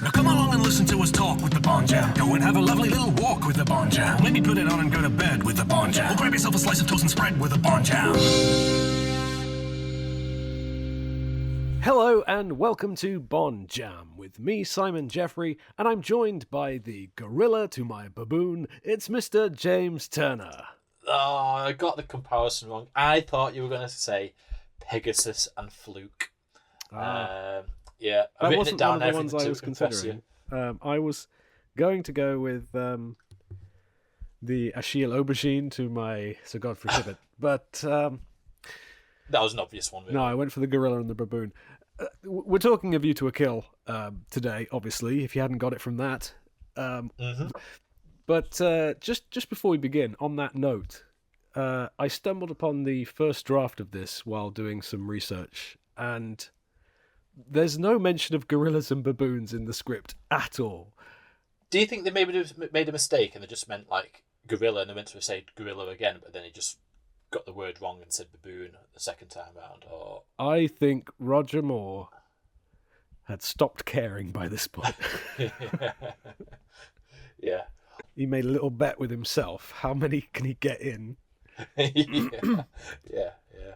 Now come along and listen to us talk with the Bond Jam. Go and have a lovely little walk with the Bond Jam. Maybe put it on and go to bed with the Bond Jam. Or grab yourself a slice of toast and spread with the Bond Jam. Hello and welcome to Bond Jam with me, Simon Jeffrey, and I'm joined by the gorilla to my baboon. It's Mr. James Turner. Oh, I got the comparison wrong. I thought you were going to say Pegasus and Fluke. Yeah, I've That written wasn't it down one of the ones everything I to was impress considering. you. I was going to go with the Achille Aubergine to my Sir Godfrey Tibbet, but That was an obvious one. Really. no, I went for the gorilla and the baboon. We're talking A View to a Kill today, obviously, if you hadn't got it from that. But just before we begin, on that note, I stumbled upon the first draft of this while doing some research, and there's no mention of gorillas and baboons in the script at all. Do you think they maybe made a mistake and they just meant like gorilla and they meant to say gorilla again, but then he just got the word wrong and said baboon the second time round? Or I think Roger Moore had stopped caring by this point. yeah. He made a little bet with himself. How many can he get in? yeah.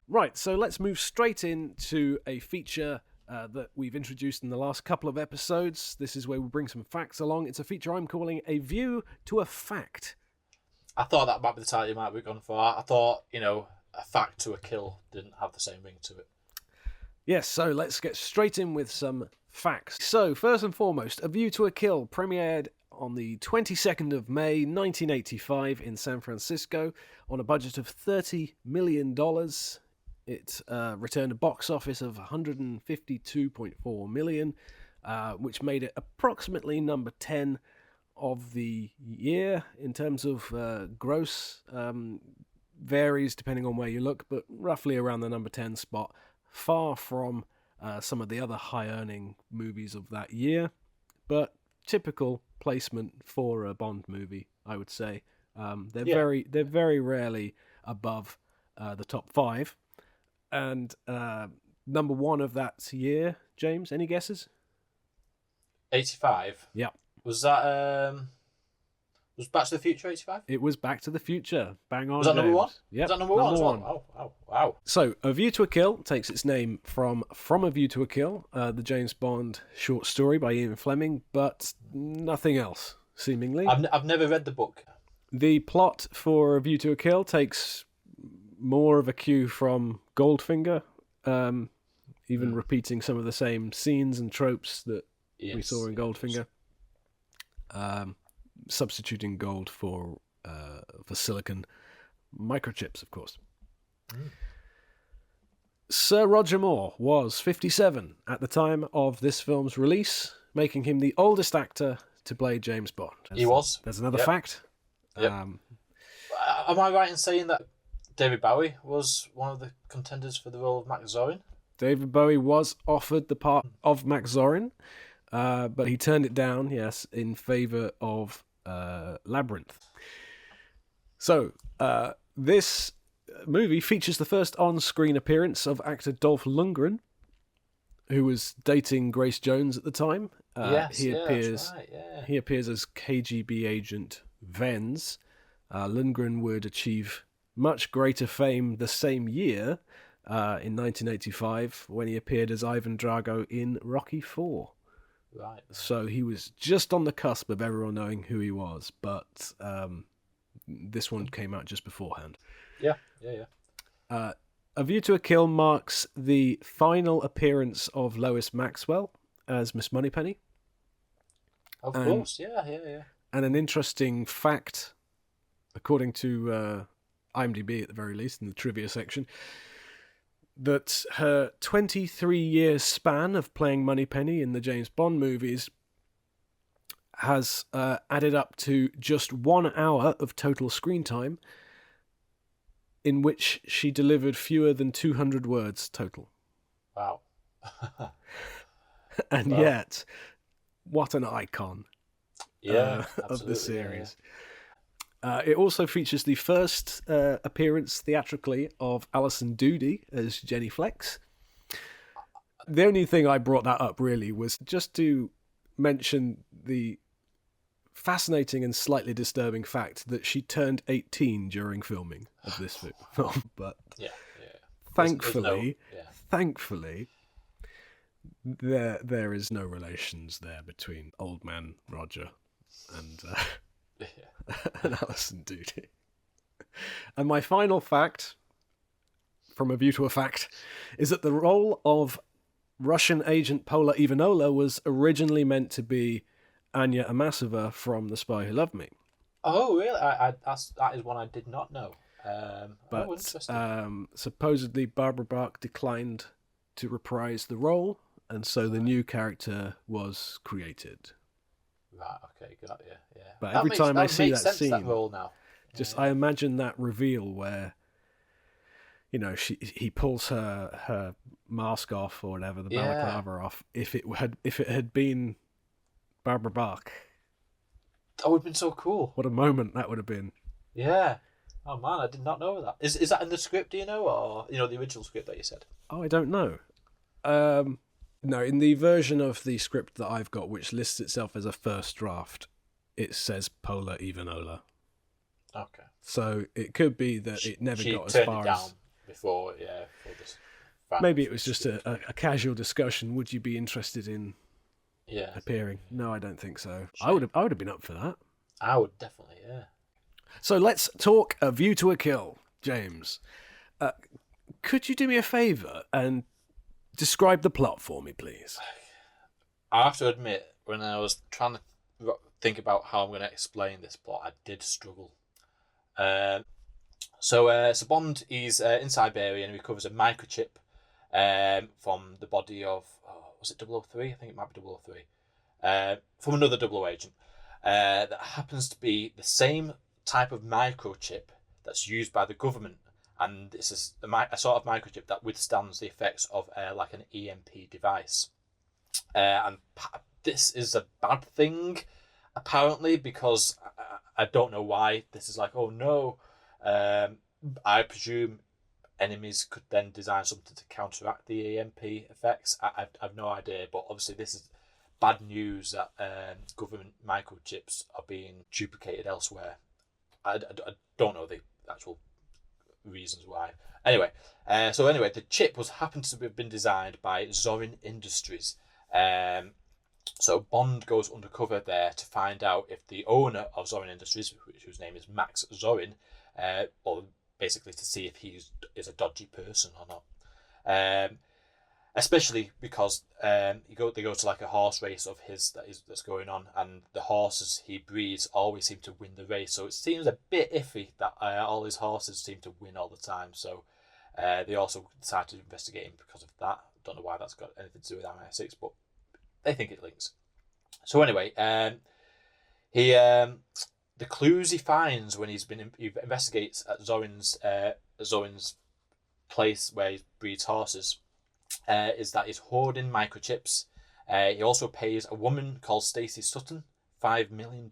Right, so let's move straight into a feature that we've introduced in the last couple of episodes. This is where we bring some facts along. It's a feature I'm calling A View to a Fact. I thought that might be the title you might be gone for. I thought, a fact to a kill didn't have the same ring to it. Yes, so let's get straight in with some facts. So, first and foremost, A View to a Kill premiered on the 22nd of May 1985 in San Francisco on a budget of $30 million. It returned a box office of $152.4 million, which made it approximately number 10 of the year in terms of gross. Varies depending on where you look, but roughly around the number 10 spot, far from some of the other high-earning movies of that year, but typical placement for a Bond movie, I would say. They're very rarely above the top 5. And number 1 of that year, James, any guesses? 85? Yeah. Was that, was Back to the Future 85? It was Back to the Future. Bang on, Was that James. number 1? Yep. Was that number 1 as well? Oh, wow. So, A View to a Kill takes its name from A View to a Kill, the James Bond short story by Ian Fleming, but nothing else, seemingly. I've never read the book. The plot for A View to a Kill takes more of a cue from Goldfinger, even repeating some of the same scenes and tropes that we saw in Goldfinger. Substituting gold for silicon microchips, of course. Sir Roger Moore was 57 at the time of this film's release, making him the oldest actor to play James Bond. There's another fact. Yep. Am I right in saying that David Bowie was one of the contenders for the role of Max Zorin? David Bowie was offered the part of Max Zorin, but he turned it down, yes, in favour of Labyrinth. So, this movie features the first on-screen appearance of actor Dolph Lundgren, who was dating Grace Jones at the time. He appears as KGB agent Vens. Lundgren would achieve much greater fame the same year, in 1985, when he appeared as Ivan Drago in Rocky IV. Right. So he was just on the cusp of everyone knowing who he was, but this one came out just beforehand. Yeah. A View to a Kill marks the final appearance of Lois Maxwell as Miss Moneypenny. Of course, yeah. And an interesting fact, according to IMDb at the very least, in the trivia section, that her 23-year span of playing Moneypenny in the James Bond movies has added up to just 1 hour of total screen time, in which she delivered fewer than 200 words total. Wow. And yet, what an icon of the series. It also features the first appearance theatrically of Alison Doody as Jenny Flex. The only thing I brought that up really was just to mention the fascinating and slightly disturbing fact that she turned 18 during filming of this film. But Yeah. thankfully, Yeah. thankfully, there is no relations there between old man Roger and and Alison Doody. And my final fact, from A View to a Fact, is that the role of Russian agent Paula Ivanola was originally meant to be Anya Amasova from The Spy Who Loved Me. Oh, really? That is one I did not know. But interesting. supposedly Barbara Bach declined to reprise the role, and so the new character was created. Right, okay, good idea. Yeah. But every time I see that scene, that role now. I imagine that reveal where, you know, he pulls her mask off or whatever, the balaclava off. If it had been Barbara Bach, that would have been so cool. what a moment that would have been. Yeah. Oh man, I did not know that. Is that in the script? Do you know, or the original script that you said? Oh, I don't know. No, in the version of the script that I've got, which lists itself as a first draft, it says Paula Ivanola. Okay. So it could be that it never got as turned far it down as. before this. Maybe it was just a casual discussion. Would you be interested in Yeah. appearing? No, I don't think so. Shame. I would have been up for that. I would definitely, yeah. So let's talk A View to a Kill, James. Could you do me a favour and describe the plot for me, please? I have to admit, when I was trying to think about how I'm going to explain this plot, I did struggle. So Bond is in Siberia and recovers a microchip from the body of, was it 003? I think it might be 003. From another 00 agent. That happens to be the same type of microchip that's used by the government. And this is a sort of microchip that withstands the effects of like an EMP device. And this is a bad thing, apparently, because I don't know why. This is like, oh no. I presume enemies could then design something to counteract the EMP effects. I've no idea, but obviously this is bad news that government microchips are being duplicated elsewhere. I don't know the actual reasons why. Anyway, the chip happened to have been designed by Zorin Industries. So Bond goes undercover there to find out if the owner of Zorin Industries, whose name is Max Zorin, or basically to see if he is a dodgy person or not. Especially because they go to like a horse race of his that's going on, and the horses he breeds always seem to win the race. So it seems a bit iffy that all his horses seem to win all the time. So they also decide to investigate him because of that. Don't know why that's got anything to do with MI6, but they think it links. So anyway, the clues he finds when he investigates at Zorin's place where he breeds horses. Is that he's hoarding microchips. He also pays a woman called Stacey Sutton $5 million,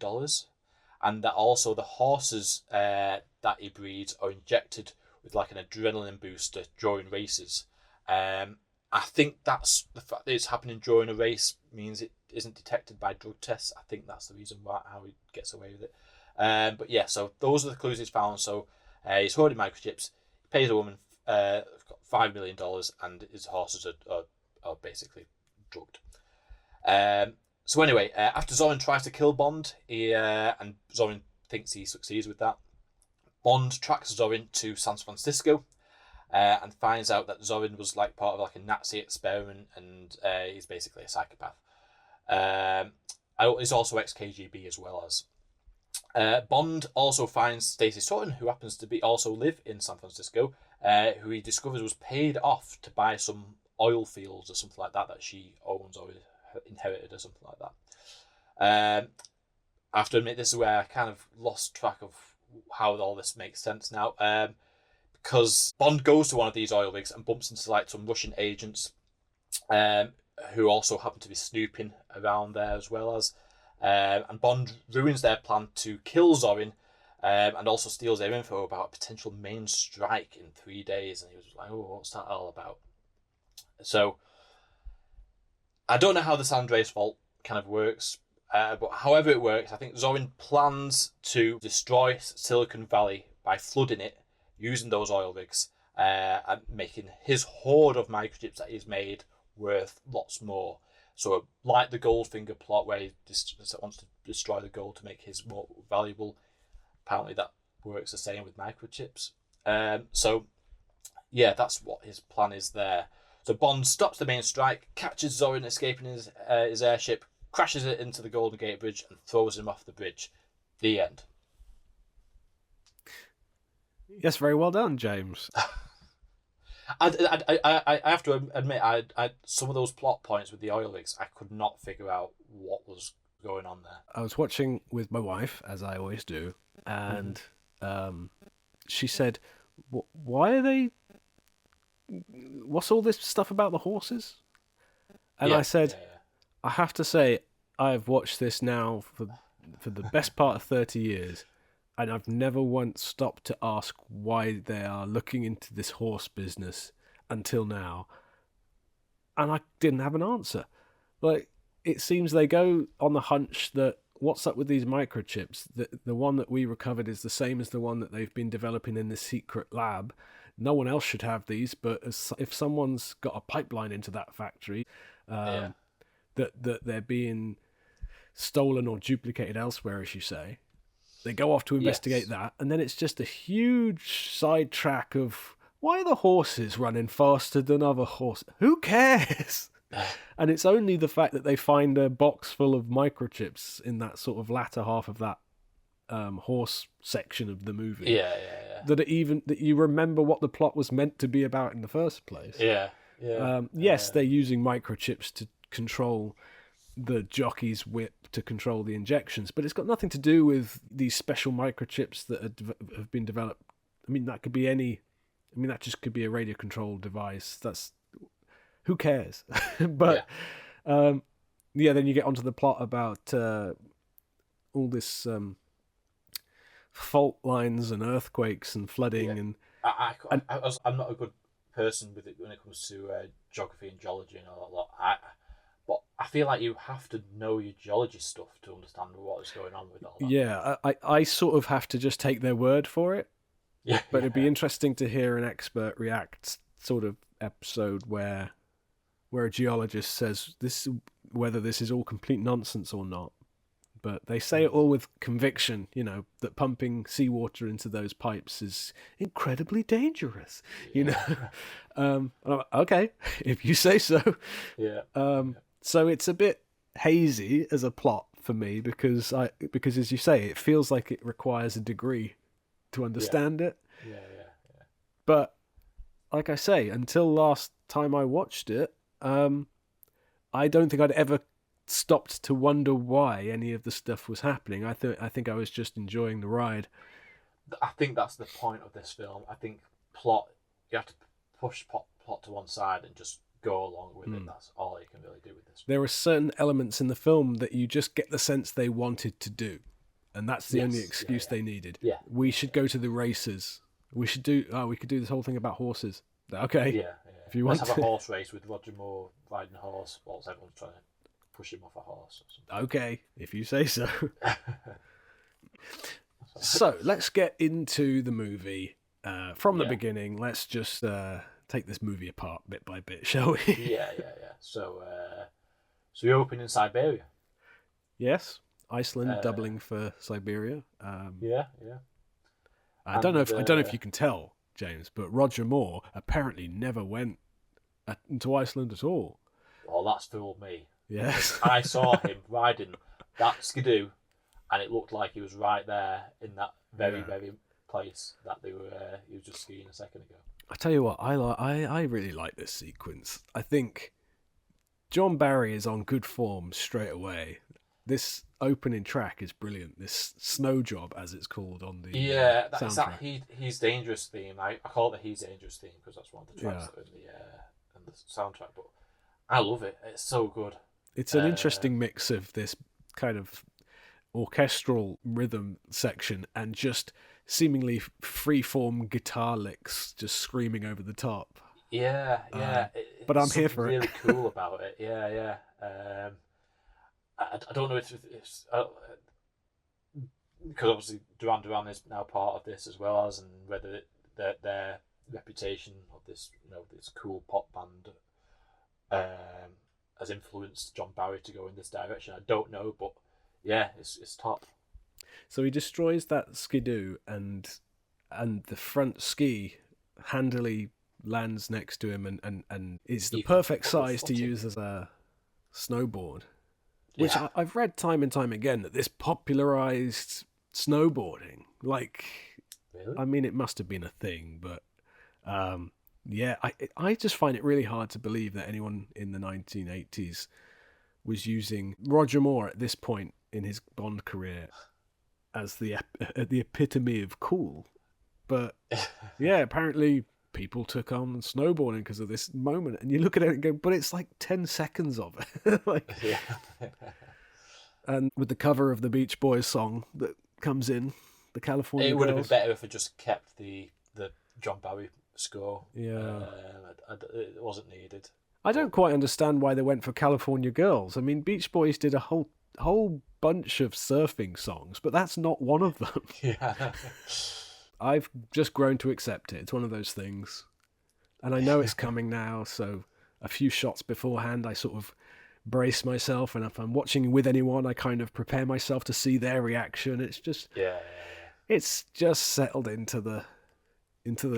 and that also the horses that he breeds are injected with like an adrenaline booster during races. I think that's the fact that it's happening during a race means it isn't detected by drug tests. I think that's the reason how he gets away with it. But yeah, so those are the clues he's found. So he's hoarding microchips. He pays a woman $5 million, and his horses are basically drugged. So anyway, after Zorin tries to kill Bond, and Zorin thinks he succeeds with that, Bond tracks Zorin to San Francisco, and finds out that Zorin was like part of like a Nazi experiment, and he's basically a psychopath. He's also ex-KGB as well as. Bond also finds Stacey Sutton, who happens to also live in San Francisco, who he discovers was paid off to buy some oil fields or something like that she owns or inherited or something like that. I have to admit, this is where I kind of lost track of how all this makes sense now, because Bond goes to one of these oil rigs and bumps into like some Russian agents who also happen to be snooping around there as well as, and Bond ruins their plan to kill Zorin, and also steals their info about a potential main strike in 3 days. And he was like, oh, what's that all about? So I don't know how the San Andreas fault kind of works. But however it works, I think Zorin plans to destroy Silicon Valley by flooding it using those oil rigs and making his hoard of microchips that he's made worth lots more. So like the Goldfinger plot where he wants to destroy the gold to make his more valuable, apparently that works the same with microchips. So yeah, that's what his plan is there. So Bond stops the main strike, catches Zorin escaping his airship, crashes it into the Golden Gate Bridge and throws him off the bridge. The end. Yes, very well done, James. I have to admit, I some of those plot points with the oil rigs, I could not figure out what was going on there. I was watching with my wife, as I always do, and she said, "Why are they? What's all this stuff about the horses?" And Yeah, I said, yeah, yeah. "I have to say, I've watched this now for the best part of 30 years, and I've never once stopped to ask why they are looking into this horse business until now, and I didn't have an answer. Like, it seems they go on the hunch that what's up with these microchips? The one that we recovered is the same as the one that they've been developing in this secret lab. No one else should have these, but if someone's got a pipeline into that factory, that they're being stolen or duplicated elsewhere, as you say, they go off to investigate that, and then it's just a huge sidetrack of why are the horses running faster than other horses? Who cares? And it's only the fact that they find a box full of microchips in that sort of latter half of that horse section of the movie. Yeah. That you remember what the plot was meant to be about in the first place. Yeah. Yes, they're using microchips to control the jockey's whip, to control the injections, but it's got nothing to do with these special microchips that have been developed. I mean, that could be that just could be a radio controlled device. Who cares? But then you get onto the plot about all this fault lines and earthquakes and flooding and I'm not a good person with it when it comes to geography and geology and all that lot. But I feel like you have to know your geology stuff to understand what is going on with all that. Yeah, I sort of have to just take their word for it. Yeah, but it'd be interesting to hear an expert react sort of episode where a geologist says whether this is all complete nonsense or not. But they say it all with conviction, that pumping seawater into those pipes is incredibly dangerous. Okay, if you say so. Yeah. So it's a bit hazy as a plot for me because as you say, it feels like it requires a degree to understand it. Yeah. But like I say, until last time I watched it, I don't think I'd ever stopped to wonder why any of the stuff was happening. I think I was just enjoying the ride. I think that's the point of this film. I think plot, you have to push plot to one side and just go along with it. That's all you can really do with this. There are certain elements in the film that you just get the sense they wanted to do, and that's the only excuse they needed. Yeah. We should go to the races. We could do this whole thing about horses. Okay. Yeah. If you Let's want have to. a horse race with Roger Moore riding a horse whilst everyone's trying to push him off a horse or something. Okay, if you say so. So let's get into the movie from the beginning. Let's just take this movie apart bit by bit, shall we? Yeah. So we open in Siberia. Yes, Iceland doubling for Siberia. Yeah. I don't know if you can tell, James, but Roger Moore apparently never went to Iceland at all. Oh, that's fooled me. Yes. I saw him riding that skidoo, and it looked like he was right there in that very place that he was just skiing a second ago. I tell you what, I really like this sequence. I think John Barry is on good form straight away. This opening track is brilliant. This snow job, as it's called on the that's that He's Dangerous theme. I call it the He's Dangerous theme because that's one of the tracks that are in the soundtrack. But I love it. It's so good. It's an interesting mix of this kind of orchestral rhythm section and just seemingly free-form guitar licks just screaming over the top. Yeah. But I'm here for really it. Really cool about it. Yeah. I don't know if it's because obviously Duran Duran is now part of this as well as, and whether their reputation of this, this cool pop band has influenced John Barry to go in this direction. I don't know, but yeah, it's top. So he destroys that skidoo, and the front ski handily lands next to him, and is the perfect size to use as a snowboard. Which Yeah. I've read time and time again that this popularized snowboarding. Like, Really? I mean, it must have been a thing, but yeah, I just find it really hard to believe that anyone in the 1980s was using Roger Moore at this point in his Bond career as the epitome of cool. But yeah, apparently people took on snowboarding because of this moment, and you look at it and go, but it's like 10 seconds of it. Like, Yeah. and with the cover of the Beach Boys song that comes in, the California It would have been Girls. better if it just kept the John Barry score. Yeah. It wasn't needed. I don't quite understand why they went for California Girls. I mean, Beach Boys did a whole bunch of surfing songs, but that's not one of them. Yeah. I've just grown to accept it. It's one of those things. And I know it's coming now, so a few shots beforehand, I sort of brace myself, and if I'm watching with anyone, I kind of prepare myself to see their reaction. It's just, Yeah. it's just settled into the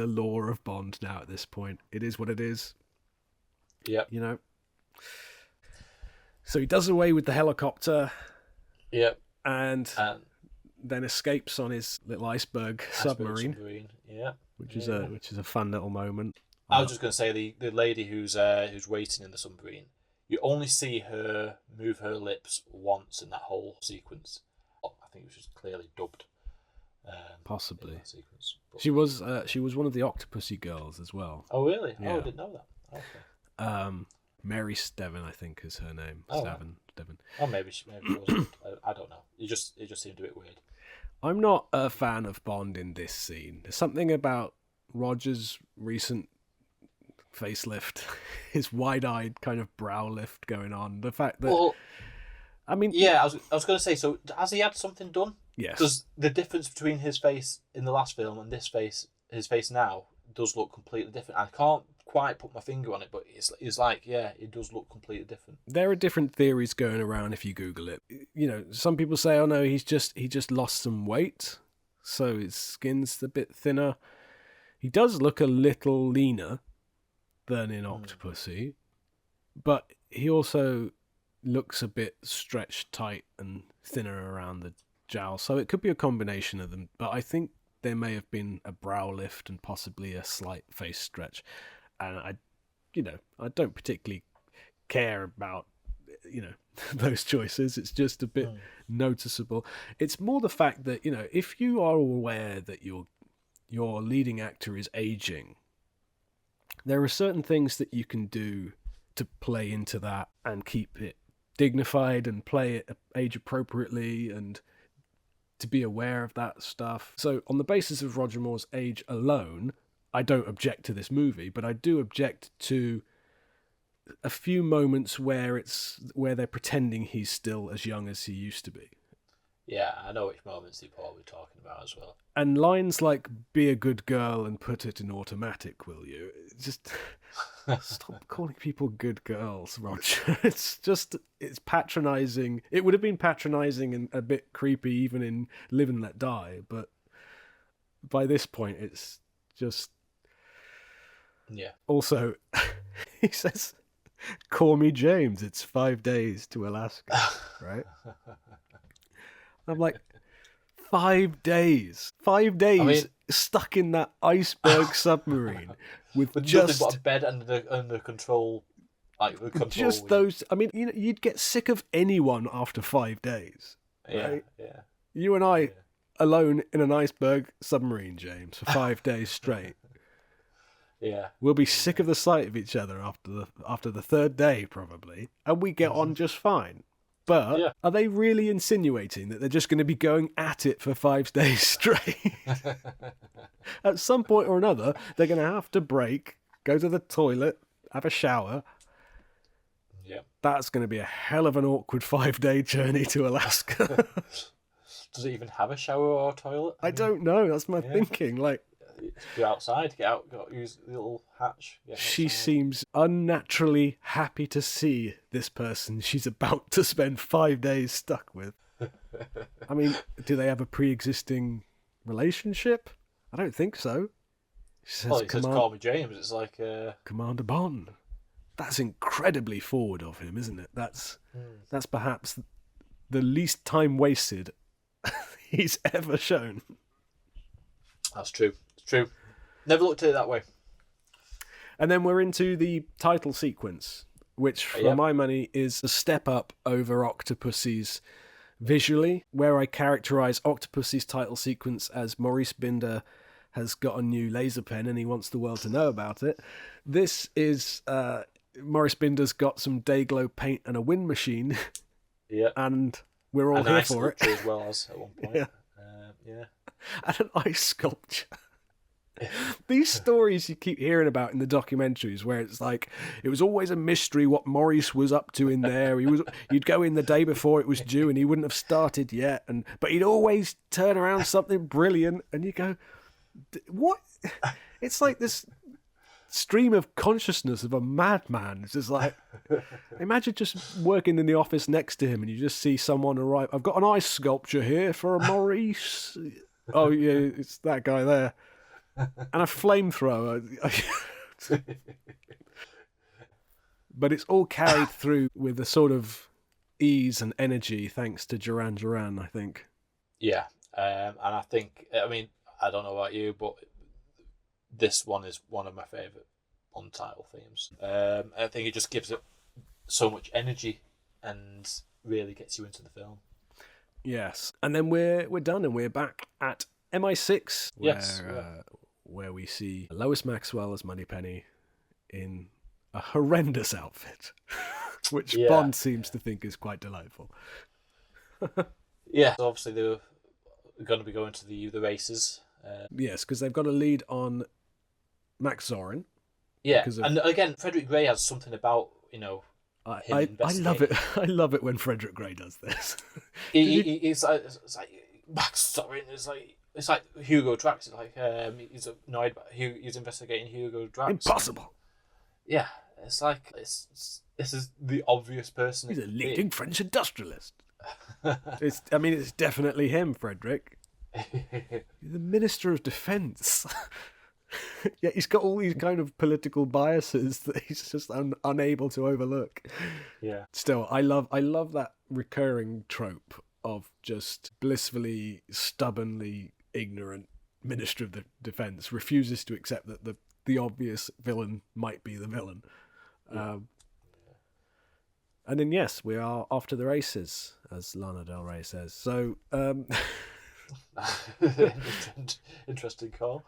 lore of Bond now at this point. It is what it is, Yep. you know. So he does away with the helicopter Yep. and And then escapes on his little iceberg submarine, Yeah. which is a fun little moment. I was just going to say the lady who's waiting in the submarine. You only see her move her lips once in that whole sequence. I think it was just clearly dubbed. In Possibly. that sequence. But- She was one of the Octopussy girls as well. Oh really? Yeah. Oh, I didn't know that. Okay. Mary Steven, I think, is her name. Oh, Steven. Oh, maybe she wasn't. I don't know. It just seemed a bit weird. I'm not a fan of Bond in this scene. There's something about Roger's recent facelift, his wide-eyed kind of brow lift going on. The fact that, Well, I mean, yeah, I was going to say. So has he had something done? yes, Because the difference between his face in the last film and his face now, does look completely different. I can't quite put my finger on it, but it's like, yeah, it does look completely different. there are different theories going around if you Google it. You know, some people say, oh no, he just lost some weight, so his skin's a bit thinner. He does look a little leaner than in Octopussy, but he also looks a bit stretched tight and thinner around the jowl, so it could be a combination of them, but I think there may have been a brow lift and possibly a slight face stretch, and I don't particularly care about those choices. It's just a bit noticeable. It's more the fact that if you are aware that your leading actor is aging, there are certain things that you can do to play into that and keep it dignified and play it age appropriately and to be aware of that stuff. So on the basis of Roger Moore's age alone, I don't object to this movie, but I do object to a few moments where they're pretending he's still as young as he used to be. Yeah, I know which moments you're probably talking about as well. And lines like "be a good girl and put it in automatic, will you?" Just stop calling people good girls, Roger. It's patronising. It would have been patronising and a bit creepy even in Live and Let Die, but by this point it's just... Yeah. Also, he says, "Call me James, it's 5 days to Alaska," right? I'm like, 5 days. 5 days I mean, stuck in that iceberg submarine with nothing just but a bed under control, like the control. just those. I mean, you'd get sick of anyone after 5 days. Yeah, right? yeah. You and I alone in an iceberg submarine, James, for 5 days straight. Yeah. We'll be sick of the sight of each other after the third day, probably, and we get on just fine. But are they really insinuating that they're just going to be going at it for 5 days straight? At some point or another, they're going to have to break, go to the toilet, have a shower. Yeah. That's going to be a hell of an awkward 5-day journey to Alaska. Does it even have a shower or a toilet? I don't know. That's my thinking. Like, Go outside, get out, use the little hatch. she seems unnaturally happy to see this person she's about to spend 5 days stuck with. I mean, do they have a pre-existing relationship? I don't think so. She says, Well, it says call me James. It's like Commander Bond. That's incredibly forward of him, isn't it? That's perhaps the least time wasted he's ever shown. That's true. It's true. Never looked at it that way. And then we're into the title sequence, which, for my money, is a step up over Octopussy's visually, where I characterise Octopussy's title sequence as Maurice Binder has got a new laser pen and he wants the world to know about it. This is Maurice Binder's got some Dayglow paint and a wind machine. Yeah. And we're all here for it. As well as at one point. Yeah. And an ice sculpture. These stories you keep hearing about in the documentaries where it's like it was always a mystery what Maurice was up to in there. You'd go in the day before it was due and he wouldn't have started yet, but he'd always turn around something brilliant and you go, what? It's like this stream of consciousness of a madman. It's just like, imagine just working in the office next to him and you just see someone arrive. I've got an ice sculpture here for Maurice. Oh yeah, it's that guy there. And a flamethrower. But it's all carried through with a sort of ease and energy thanks to Duran Duran, I think. Yeah. And I think, I mean, I don't know about you, but this one is one of my favourite Bond title themes. I think it just gives it so much energy and really gets you into the film. Yes. And then we're done and we're back at MI6, where we see Lois Maxwell as Moneypenny in a horrendous outfit, which Bond seems to think is quite delightful. Yeah, so obviously they're going to be going to the races. Yes, because they've got a lead on Max Zorin. Yeah, and again, Frederick Gray has something about, I love it. I love it when Frederick Gray does this. It's like Max Zorin. It's like Hugo Drax. It's like he's annoyed about he's investigating Hugo Drax. Impossible. Yeah, it's like this is the obvious person. He's a leading French industrialist. It's definitely him, Frederick. The Minister of Defence. Yeah, he's got all these kind of political biases that he's just unable to overlook. Yeah. Still, I love that recurring trope of just blissfully, stubbornly ignorant Minister of the Defence refuses to accept that the obvious villain might be the villain. Yeah. And then, yes, we are off to the races, as Lana Del Rey says. So, interesting call.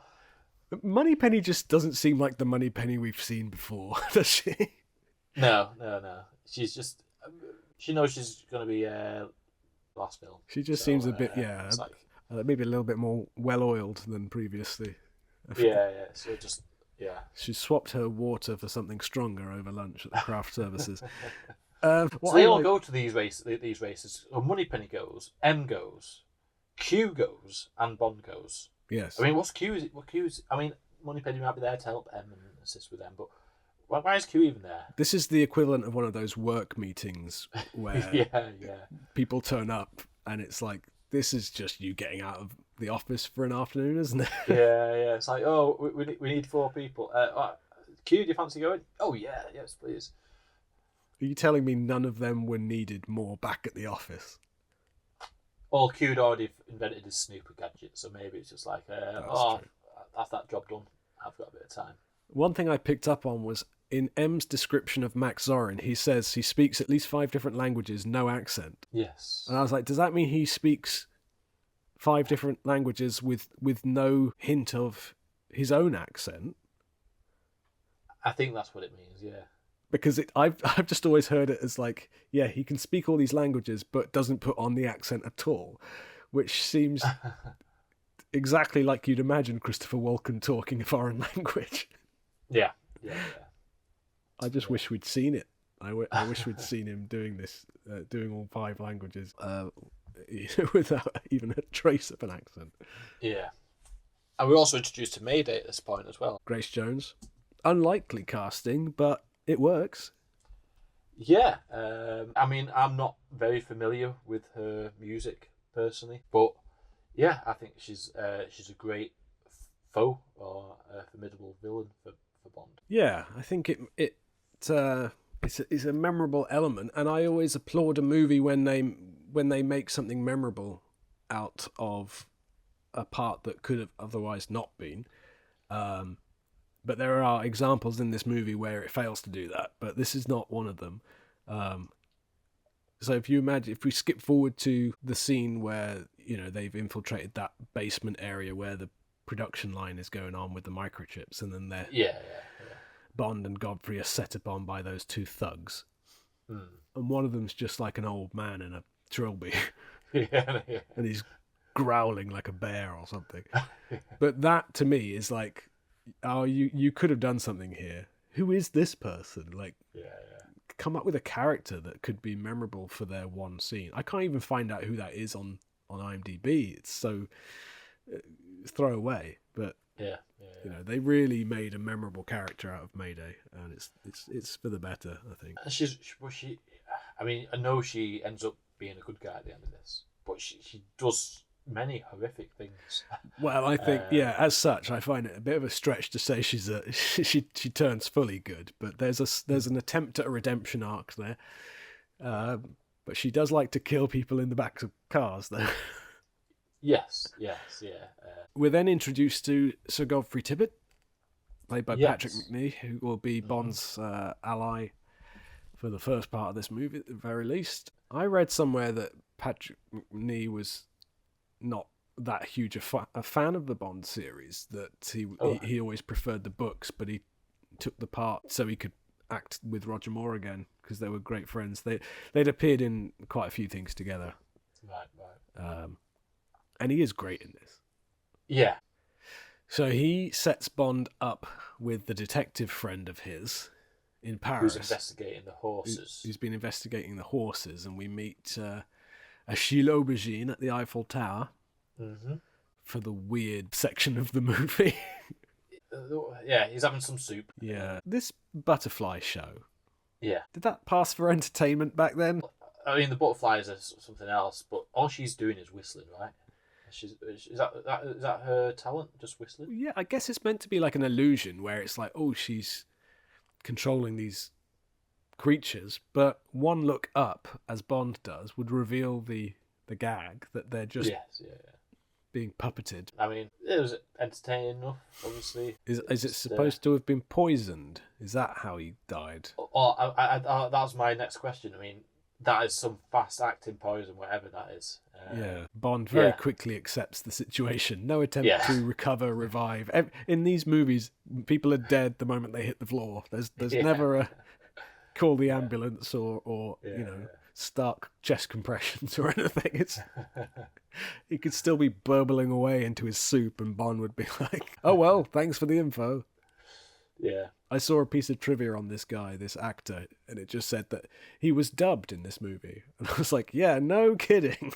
Moneypenny just doesn't seem like the Moneypenny we've seen before, does she? No. She's just... She knows she's going to be last film. She just seems a bit, maybe a little bit more well-oiled than previously. Yeah. So just, She swapped her water for something stronger over lunch at the craft services. So they all go to these races. So Moneypenny goes, M goes, Q goes, and Bond goes. Yes. I mean, what Q is? I mean, Moneypenny might be there to help M and assist with them, but why is Q even there? This is the equivalent of one of those work meetings where people turn up and it's like, this is just you getting out of the office for an afternoon, isn't it? Yeah. It's like, oh, we need 4 people. Q, do you fancy going? Oh, yeah, yes, please. Are you telling me none of them were needed more back at the office? Well, Q'd already invented his snooper gadget, so maybe it's just like, have that job done. I've got a bit of time. One thing I picked up on was in M's description of Max Zorin, he says he speaks at least 5 different languages, no accent. Yes. And I was like, does that mean he speaks 5 different languages with no hint of his own accent? I think that's what it means, yeah. Because I've just always heard it as like, yeah, he can speak all these languages, but doesn't put on the accent at all, which seems exactly like you'd imagine Christopher Walken talking a foreign language. Yeah. I just wish we'd seen it I wish we'd seen him doing this, doing all 5 languages without even a trace of an accent. Yeah. And we're also introduced to Mayday at this point as well. Grace Jones. Unlikely casting, but it works. Yeah. I mean, I'm not very familiar with her music personally, but yeah, I think she's a great foe or a formidable villain for Bond. Yeah, I think it's a memorable element, and I always applaud a movie when they make something memorable out of a part that could have otherwise not been. But there are examples in this movie where it fails to do that, but this is not one of them. So if we skip forward to the scene where, they've infiltrated that basement area where the production line is going on with the microchips, and then Bond and Godfrey are set upon by those 2 thugs. And one of them's just like an old man in a trilby. Yeah. And he's growling like a bear or something. But that, to me, is like, oh, you could have done something here. Who is this person? Like, come up with a character that could be memorable for their one scene. I can't even find out who that is on IMDb. It's so throwaway. But they really made a memorable character out of Mayday, and it's for the better, I think. I mean, I know she ends up being a good guy at the end of this, but she does many horrific things. Well, I think, as such, I find it a bit of a stretch to say she turns fully good, but there's an attempt at a redemption arc there. But she does like to kill people in the backs of cars, though. Yes. We're then introduced to Sir Godfrey Tibbett, played by Patrick Macnee, who will be Bond's ally for the first part of this movie, at the very least. I read somewhere that Patrick Macnee was not that huge a fan of the Bond series, that he always preferred the books, but he took the part so he could act with Roger Moore again, because they were great friends. They'd appeared in quite a few things together. Right. And he is great in this. Yeah. So he sets Bond up with the detective friend of his in Paris. Who's investigating the horses. Who's been investigating the horses, and we meet Achille Aubergine at the Eiffel Tower for the weird section of the movie. Yeah, he's having some soup. Yeah. This butterfly show. Yeah. Did that pass for entertainment back then? I mean, the butterflies are something else, but all she's doing is whistling, right? Is that her talent, just whistling? Yeah, I guess it's meant to be like an illusion where it's like, oh, she's controlling these creatures, but one look up, as Bond does, would reveal the gag that they're just being puppeted. I mean, it was entertaining enough, obviously. Is it supposed to have been poisoned? Is that how he died? That was my next question. I mean, that is some fast-acting poison, whatever that is. Bond very quickly accepts the situation. No attempt to recover, revive. In these movies, people are dead the moment they hit the floor. There's never a call the ambulance or stark chest compressions or anything. He could still be burbling away into his soup, and Bond would be like, "Oh well, thanks for the info." Yeah. I saw a piece of trivia on this guy, this actor, and it just said that he was dubbed in this movie. And I was like, yeah, no kidding.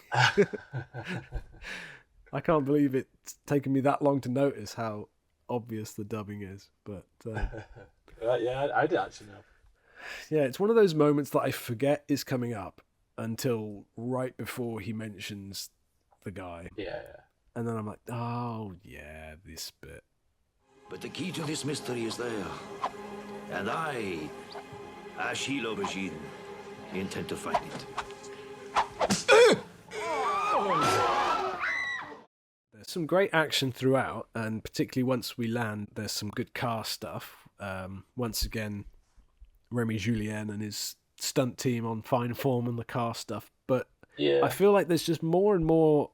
I can't believe it's taken me that long to notice how obvious the dubbing is. But I did actually know. Yeah, it's one of those moments that I forget is coming up until right before he mentions the guy. Yeah. And then I'm like, oh, yeah, this bit. But the key to this mystery is there. And I, Achille Aubergine, intend to find it. There's some great action throughout, and particularly once we land, there's some good car stuff. Once again, Remy Julien and his stunt team on fine form on the car stuff. But I feel like there's just more and more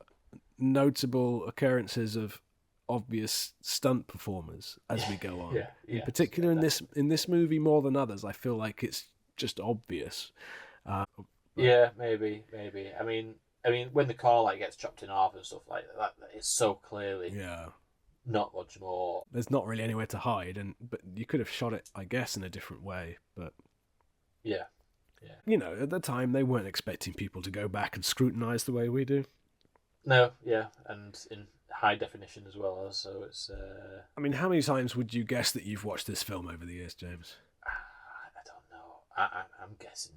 notable occurrences of obvious stunt performers as we go on. In particular, in this movie more than others, I feel like it's just obvious. Maybe. I mean, when the car gets chopped in half and stuff like that, it's so clearly not much more. There's not really anywhere to hide, but you could have shot it, I guess, in a different way. But You know, at the time they weren't expecting people to go back and scrutinise the way we do. No, yeah, and in high definition as well. So it's. I mean, how many times would you guess that you've watched this film over the years, James? I don't know. I'm guessing.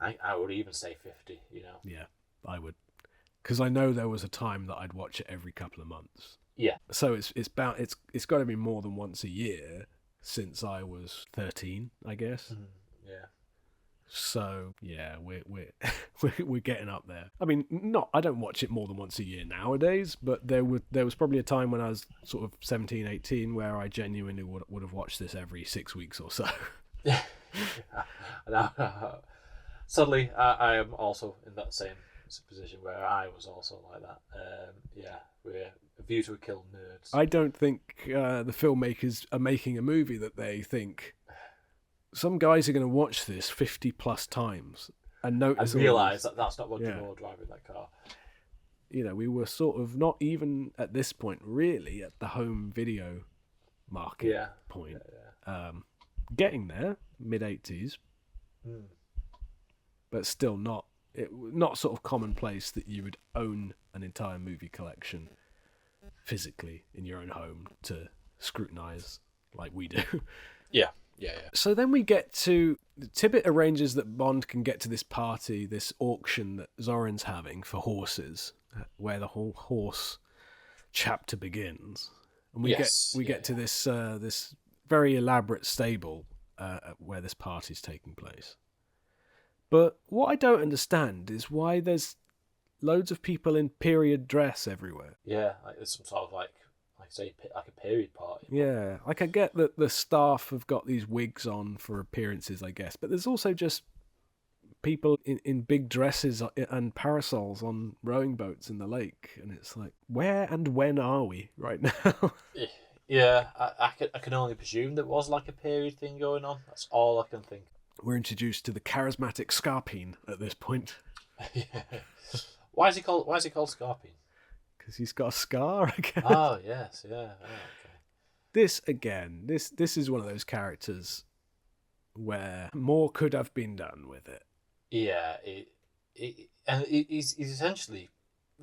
I would even say 50. You know. Yeah, I would, because I know there was a time that I'd watch it every couple of months. Yeah. So it's got to be more than once a year since I was 13, I guess. Yeah. So yeah, we're getting up there. I mean, I don't watch it more than once a year nowadays, but there was probably a time when I was sort of 17, 18 where I genuinely would have watched this every 6 weeks or so. Yeah. Sadly, I am also in that same position where I was also like that. Yeah, we're A View to a Kill nerds. I don't think the filmmakers are making a movie that they think some guys are going to watch this 50 plus times and notice. And realise that that's not Roger Moore driving that car. You know, we were sort of not even at this point really at the home video market point. Getting there, mid-80s, but still not sort of commonplace that you would own an entire movie collection physically in your own home to scrutinise like we do. Yeah. So then we get to Tibbett arranges that Bond can get to this party, this auction that Zorin's having for horses, where the whole horse chapter begins, and we get to this this very elaborate stable where this party's taking place. But what I don't understand is why there's loads of people in period dress everywhere. Yeah, like there's some sort of like a period party. Yeah, like I get that the staff have got these wigs on for appearances, I guess, but there's also just people in big dresses and parasols on rowing boats in the lake, and it's like, where and when are we right now? Yeah, I can only presume there was like a period thing going on. That's all I can think. We're introduced to the charismatic Scarpine at this point. Yeah. Why is he called Scarpine? Because he's got a scar, I guess. Oh yes, yeah. Oh, okay. This is one of those characters where more could have been done with it. Yeah, he's essentially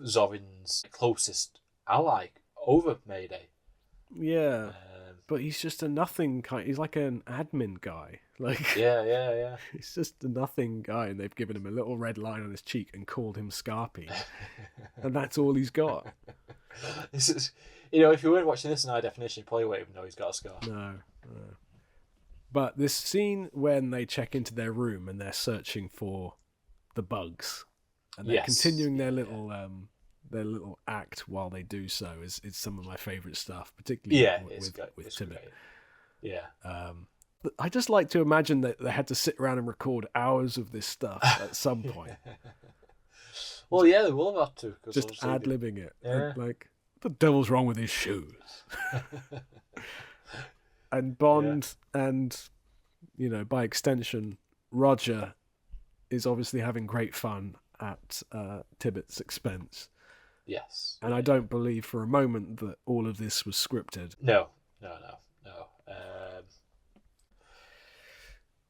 Zorin's closest ally over Mayday. Yeah, but he's just a nothing kind. He's like an admin guy. Like yeah. He's just a nothing guy, and they've given him a little red line on his cheek and called him Scarpine, and that's all he's got. This is, if you weren't watching this in high definition, you probably wouldn't even know he's got a scar. No. But this scene when they check into their room and they're searching for the bugs, and they're continuing their little act while they do so is some of my favourite stuff, particularly with Tibbett. Great. Yeah. I just like to imagine that they had to sit around and record hours of this stuff at some point. Well, yeah, they will have to. Just ad-libbing it. Yeah. Like, what the devil's wrong with his shoes? And Bond and, by extension, Roger is obviously having great fun at Tibbett's expense. Yes. And I don't believe for a moment that all of this was scripted. No.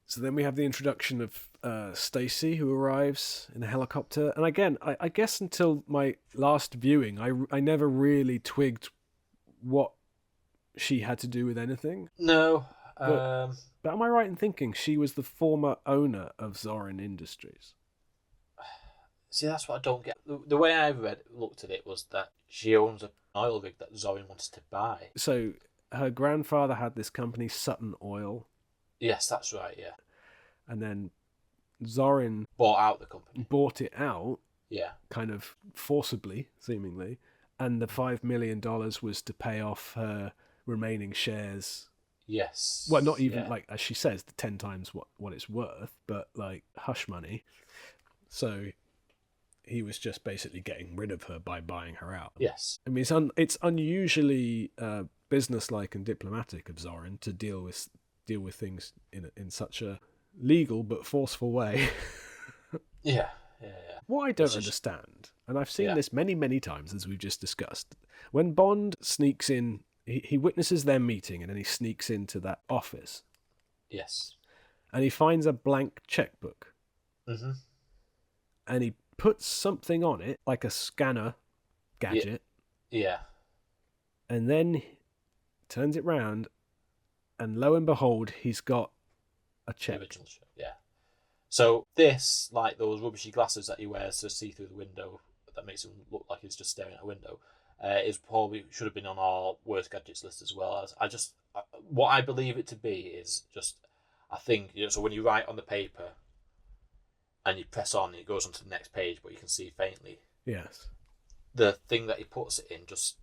So then we have the introduction of Stacy, who arrives in a helicopter. And again, I guess until my last viewing, I never really twigged what she had to do with anything. No. But am I right in thinking she was the former owner of Zorin Industries? See, that's what I don't get. The way I looked at it was that she owns an oil rig that Zorin wanted to buy. So her grandfather had this company, Sutton Oil. Yes, that's right, yeah. And then Zorin bought out the company. Bought it out. Yeah. Kind of forcibly, seemingly. And the $5 million was to pay off her remaining shares. Yes. Well, not even, like, as she says, 10 times what it's worth, but, like, hush money. So he was just basically getting rid of her by buying her out. Yes. I mean, it's unusually businesslike and diplomatic of Zorin to deal with things in such a legal but forceful way. Yeah. What I don't understand, and I've seen this many, many times, as we've just discussed, when Bond sneaks in, he witnesses their meeting and then he sneaks into that office. Yes. and he finds a blank checkbook, Mm-hmm. and he puts something on it, like a scanner gadget, Yeah. and then turns it round, and lo and behold, he's got a The check. original shot. Yeah. So this, like those rubbishy glasses that he wears to see through the window, that makes him look like he's just staring at a window, is probably should have been on our worst gadgets list as well. As what I believe it to be is just a thing. So when you write on the paper and you press on, it goes on to the next page, but you can see faintly. Yes. The thing that he puts it in just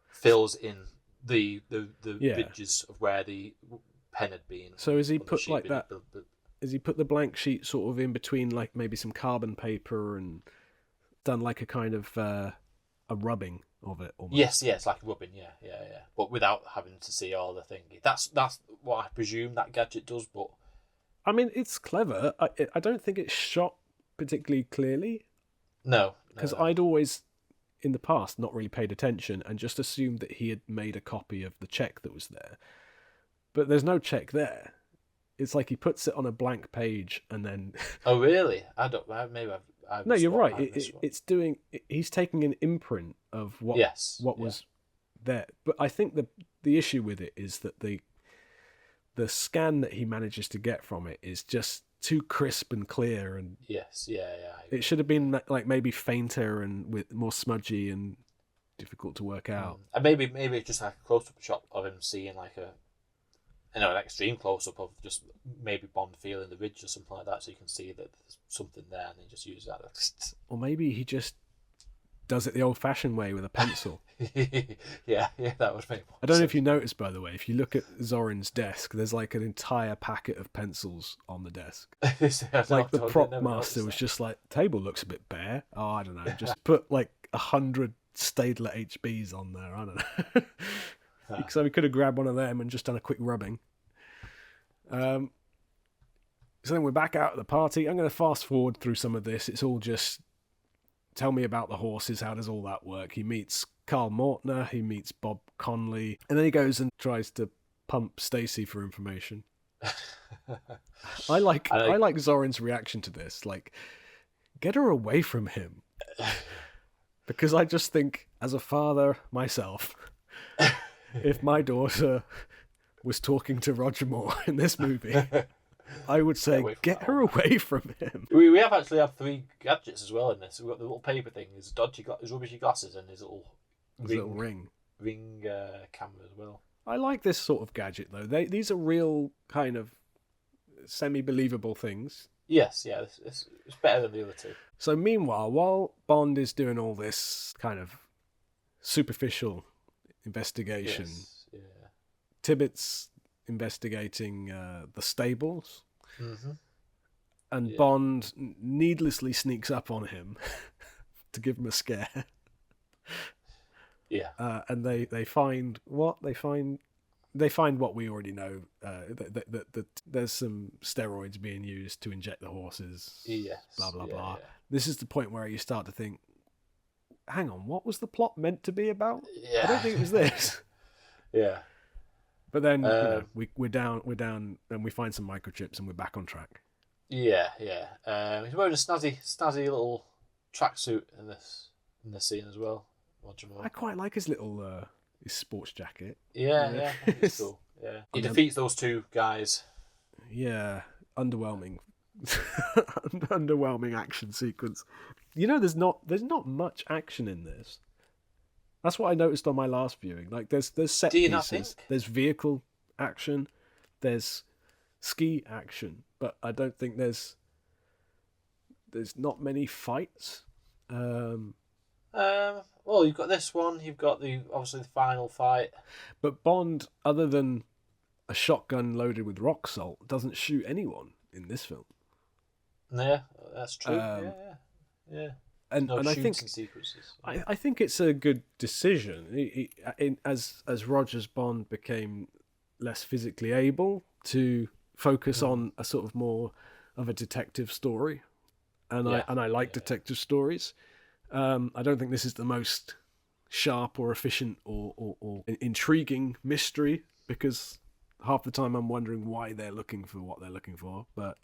fills in the Yeah. ridges of where the pen had been. So is he on the put sheet, like but that? Is he put the blank sheet sort of in between, like maybe some carbon paper, and done like a kind of a rubbing of it? Almost? Yes, like rubbing, yeah. But without having to see all the thing. That's what I presume that gadget does. But I mean, it's clever. I don't think it's shot particularly clearly, no, because I'd always, in the past, not really paid attention and just assumed that he had made a copy of the check that was there. But there's no check there. It's like he puts it on a blank page and then. Oh really? I don't. Maybe I've No, you're right. this one. It's doing. He's taking an imprint of what was there. But I think the issue with it is that the scan that he manages to get from it is just too crisp and clear, and Yes, yeah. it should have been like maybe fainter and with more smudgy and difficult to work out. And maybe it's just like a close-up shot of him seeing like an extreme close-up of just maybe Bond feeling the ridge or something like that, so you can see that there's something there, and he just uses that. Or maybe he just does it the old-fashioned way with a pencil. yeah, that would make more I don't know sense. if you noticed, by the way, if you look at Zorin's desk, there's like an entire packet of pencils on the desk. Like the prop master was just like, table looks a bit bare. Oh, I don't know. Just put like 100 Staedtler HBs on there. I don't know. So we could have grabbed one of them and just done a quick rubbing. So then we're back out at the party. I'm going to fast forward through some of this. It's all just tell me about the horses. How does all that work? He meets Carl Mortner. He meets Bob Conley. And then he goes and tries to pump Stacy for information. I like Zorin's reaction to this. Like, get her away from him. Because I just think, as a father myself, if my daughter was talking to Roger Moore in this movie, I would say, get her away from him. We have actually had 3 gadgets as well in this. We've got the little paper thing, his rubbishy glasses, and his little ring camera as well. I like this sort of gadget, though. These are real kind of semi-believable things. Yes, yeah, it's better than the other 2. So meanwhile, while Bond is doing all this kind of superficial investigation, Yes, yeah. Tibbet's investigating the stables, Mm-hmm. and Yeah. Bond needlessly sneaks up on him to give him a scare. Yeah. And they find what they find. They find what we already know. That there's some steroids being used to inject the horses. Yes. Blah blah yeah, blah. Yeah. This is the point where you start to think, hang on, what was the plot meant to be about? Yeah. I don't think it was this. Yeah. But then we're down, and we find some microchips, and we're back on track. Yeah. He's wearing a snazzy little tracksuit in this scene as well. Roger Moore. I quite like his little his sports jacket. Yeah, I think it's cool. Yeah, he defeats those 2 guys. Yeah, underwhelming, underwhelming action sequence. You know, there's not much action in this. That's what I noticed on my last viewing. Like, there's set Do you not pieces, think? there's vehicle action, there's ski action, but I don't think there's not many fights. Well, you've got this one. You've got obviously the final fight. But Bond, other than a shotgun loaded with rock salt, doesn't shoot anyone in this film. Yeah, that's true. Yeah. And I think sequences. I think it's a good decision. As Roger's Bond became less physically able to focus on a sort of more of a detective story, and I like detective stories. I don't think this is the most sharp or efficient or intriguing mystery, because half the time I'm wondering why they're looking for what they're looking for, but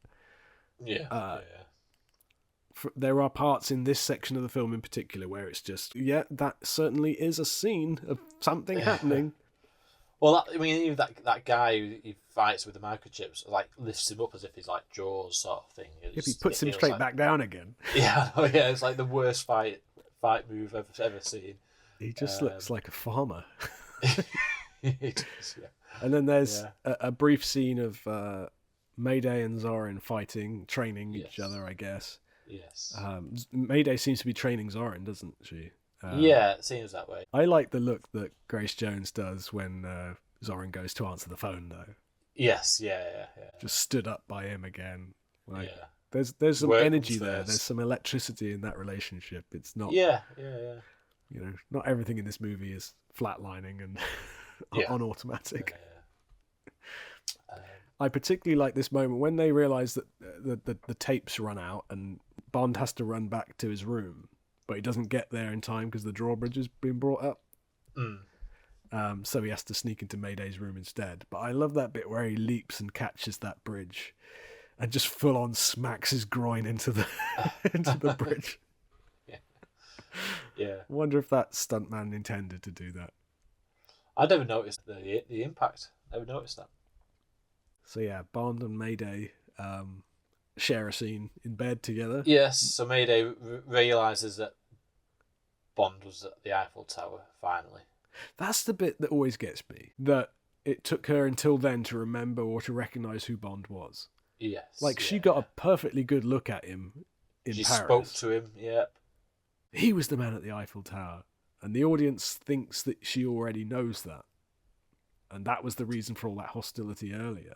there are parts in this section of the film in particular where it's just, yeah, that certainly is a scene of something happening. Well, even that guy who he fights with the microchips, like, lifts him up as if he's like Jaws sort of thing. If he puts him straight back down again. Yeah, it's like the worst fight move I've ever seen. He just looks like a farmer. He does, yeah. And then there's a brief scene of Mayday and Zorin fighting, training each other, I guess. Yes. Mayday seems to be training Zorin, doesn't she? Yeah, it seems that way. I like the look that Grace Jones does when Zorin goes to answer the phone, though. Yes, yeah. Just stood up by him again. Like, yeah. There's some energy there. First. There's some electricity in that relationship. It's not... Yeah. You know, not everything in this movie is flatlining and on automatic. I particularly like this moment when they realise that the tapes run out and Bond has to run back to his room, but he doesn't get there in time because the drawbridge has been brought up. So he has to sneak into Mayday's room instead. But I love that bit where he leaps and catches that bridge and just full on smacks his groin into the into the bridge. Yeah. I wonder if that stuntman intended to do that. I never noticed the impact. Never noticed that. So yeah, Bond and Mayday share a scene in bed together. Yes, so Mayday realises that Bond was at the Eiffel Tower, finally. That's the bit that always gets me. That it took her until then to remember or to recognise who Bond was. Yes. Like, she got a perfectly good look at him in Paris. She Paris. spoke to him, yeah. He was the man at the Eiffel Tower. And the audience thinks that she already knows that. And that was the reason for all that hostility earlier.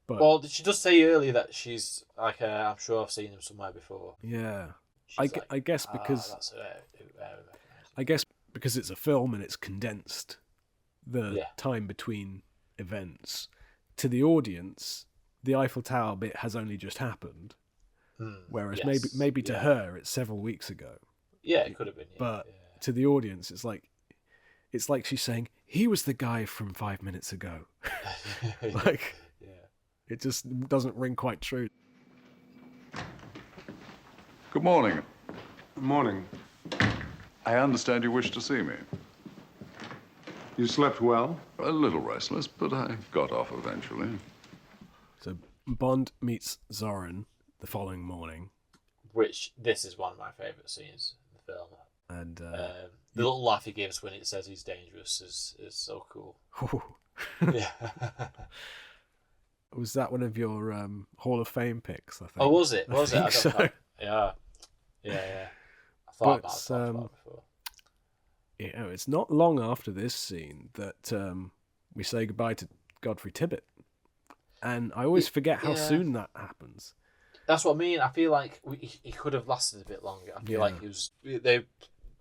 But, well, she does say earlier that she's like, I'm sure I've seen him somewhere before. Yeah. I guess because... That's I guess because it's a film and it's condensed the time between events. To the audience, the Eiffel Tower bit has only just happened. Whereas maybe to her it's several weeks ago. Yeah, it could have been. But to the audience, it's like she's saying, he was the guy from 5 minutes ago. Like, it just doesn't ring quite true. Good morning. Good morning. I understand you wish to see me. You slept well? A little restless, but I got off eventually. So Bond meets Zorin the following morning. Which, this is one of my favourite scenes in the film. And the little laugh he gives when it says he's dangerous is so cool. Yeah. Was that one of your Hall of Fame picks, I think? Oh, was it? I think so. Yeah. I thought about it before. Yeah, it's not long after this scene that we say goodbye to Godfrey Tibbett. And I always forget how soon that happens. That's what I mean. I feel like he could have lasted a bit longer. I feel like they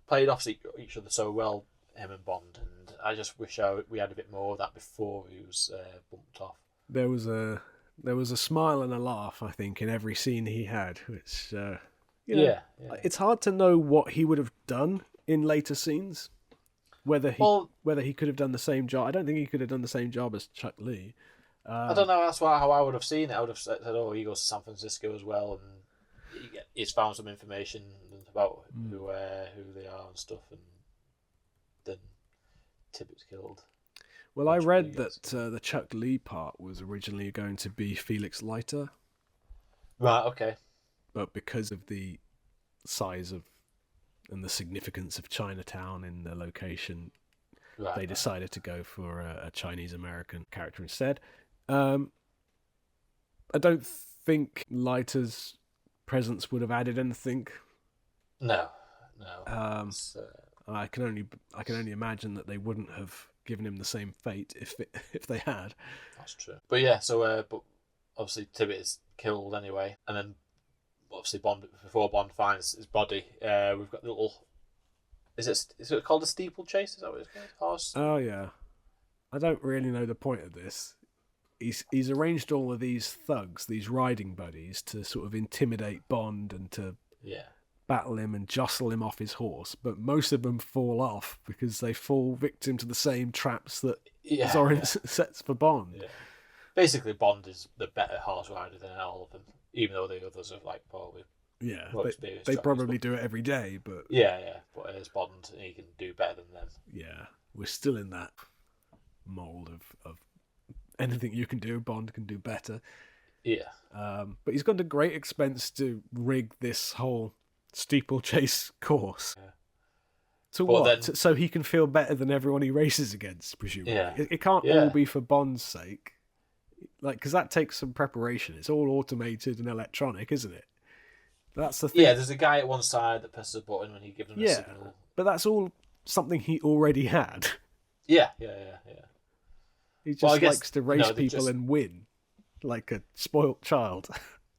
played off each other so well, him and Bond, and I just wish we had a bit more of that before he was bumped off. There was a smile and a laugh, I think, in every scene he had, which it's hard to know what he would have done in later scenes. Whether he could have done the same job. I don't think he could have done the same job as Chuck Lee. I don't know. That's how I would have seen it. I would have said, "Oh, he goes to San Francisco as well, and he's found some information about who they are and stuff." And then Tibbett's killed. Well, I read that the Chuck Lee part was originally going to be Felix Leiter. Right. Okay. But because of the size of and the significance of Chinatown in the location, they decided to go for a Chinese-American character instead. I don't think Leiter's presence would have added anything. No. I can only imagine that they wouldn't have given him the same fate if they had. That's true. But yeah, so but obviously Tibbett is killed anyway, and then obviously before Bond finds his body, we've got the little. Is it called a steeplechase? Is that what it's called? Horse? Oh yeah, I don't really know the point of this. He's arranged all of these thugs, these riding buddies, to sort of intimidate Bond and to battle him and jostle him off his horse. But most of them fall off because they fall victim to the same traps that Yeah, Zorin yeah. sets for Bond. Yeah. Basically, Bond is the better horse rider than all of them, even though the others are like probably Yeah, more experienced. they jockeys, probably but- do it every day, but Yeah. But it's Bond, and he can do better than them. yeah, we're still in that mold of anything you can do, Bond can do better. Yeah. But he's gone to great expense to rig this whole steeplechase course. Yeah. To But what? then- So he can feel better than everyone he races against, presumably. Yeah. It can't Yeah. all be for Bond's sake. Like, because that takes some preparation. It's all automated and electronic, isn't it? That's the thing. Yeah, there's a guy at one side that presses a button when he gives him a Yeah. signal. But that's all something he already had. Yeah. He just Well, I guess, likes to race they people just- and win, like a spoilt child.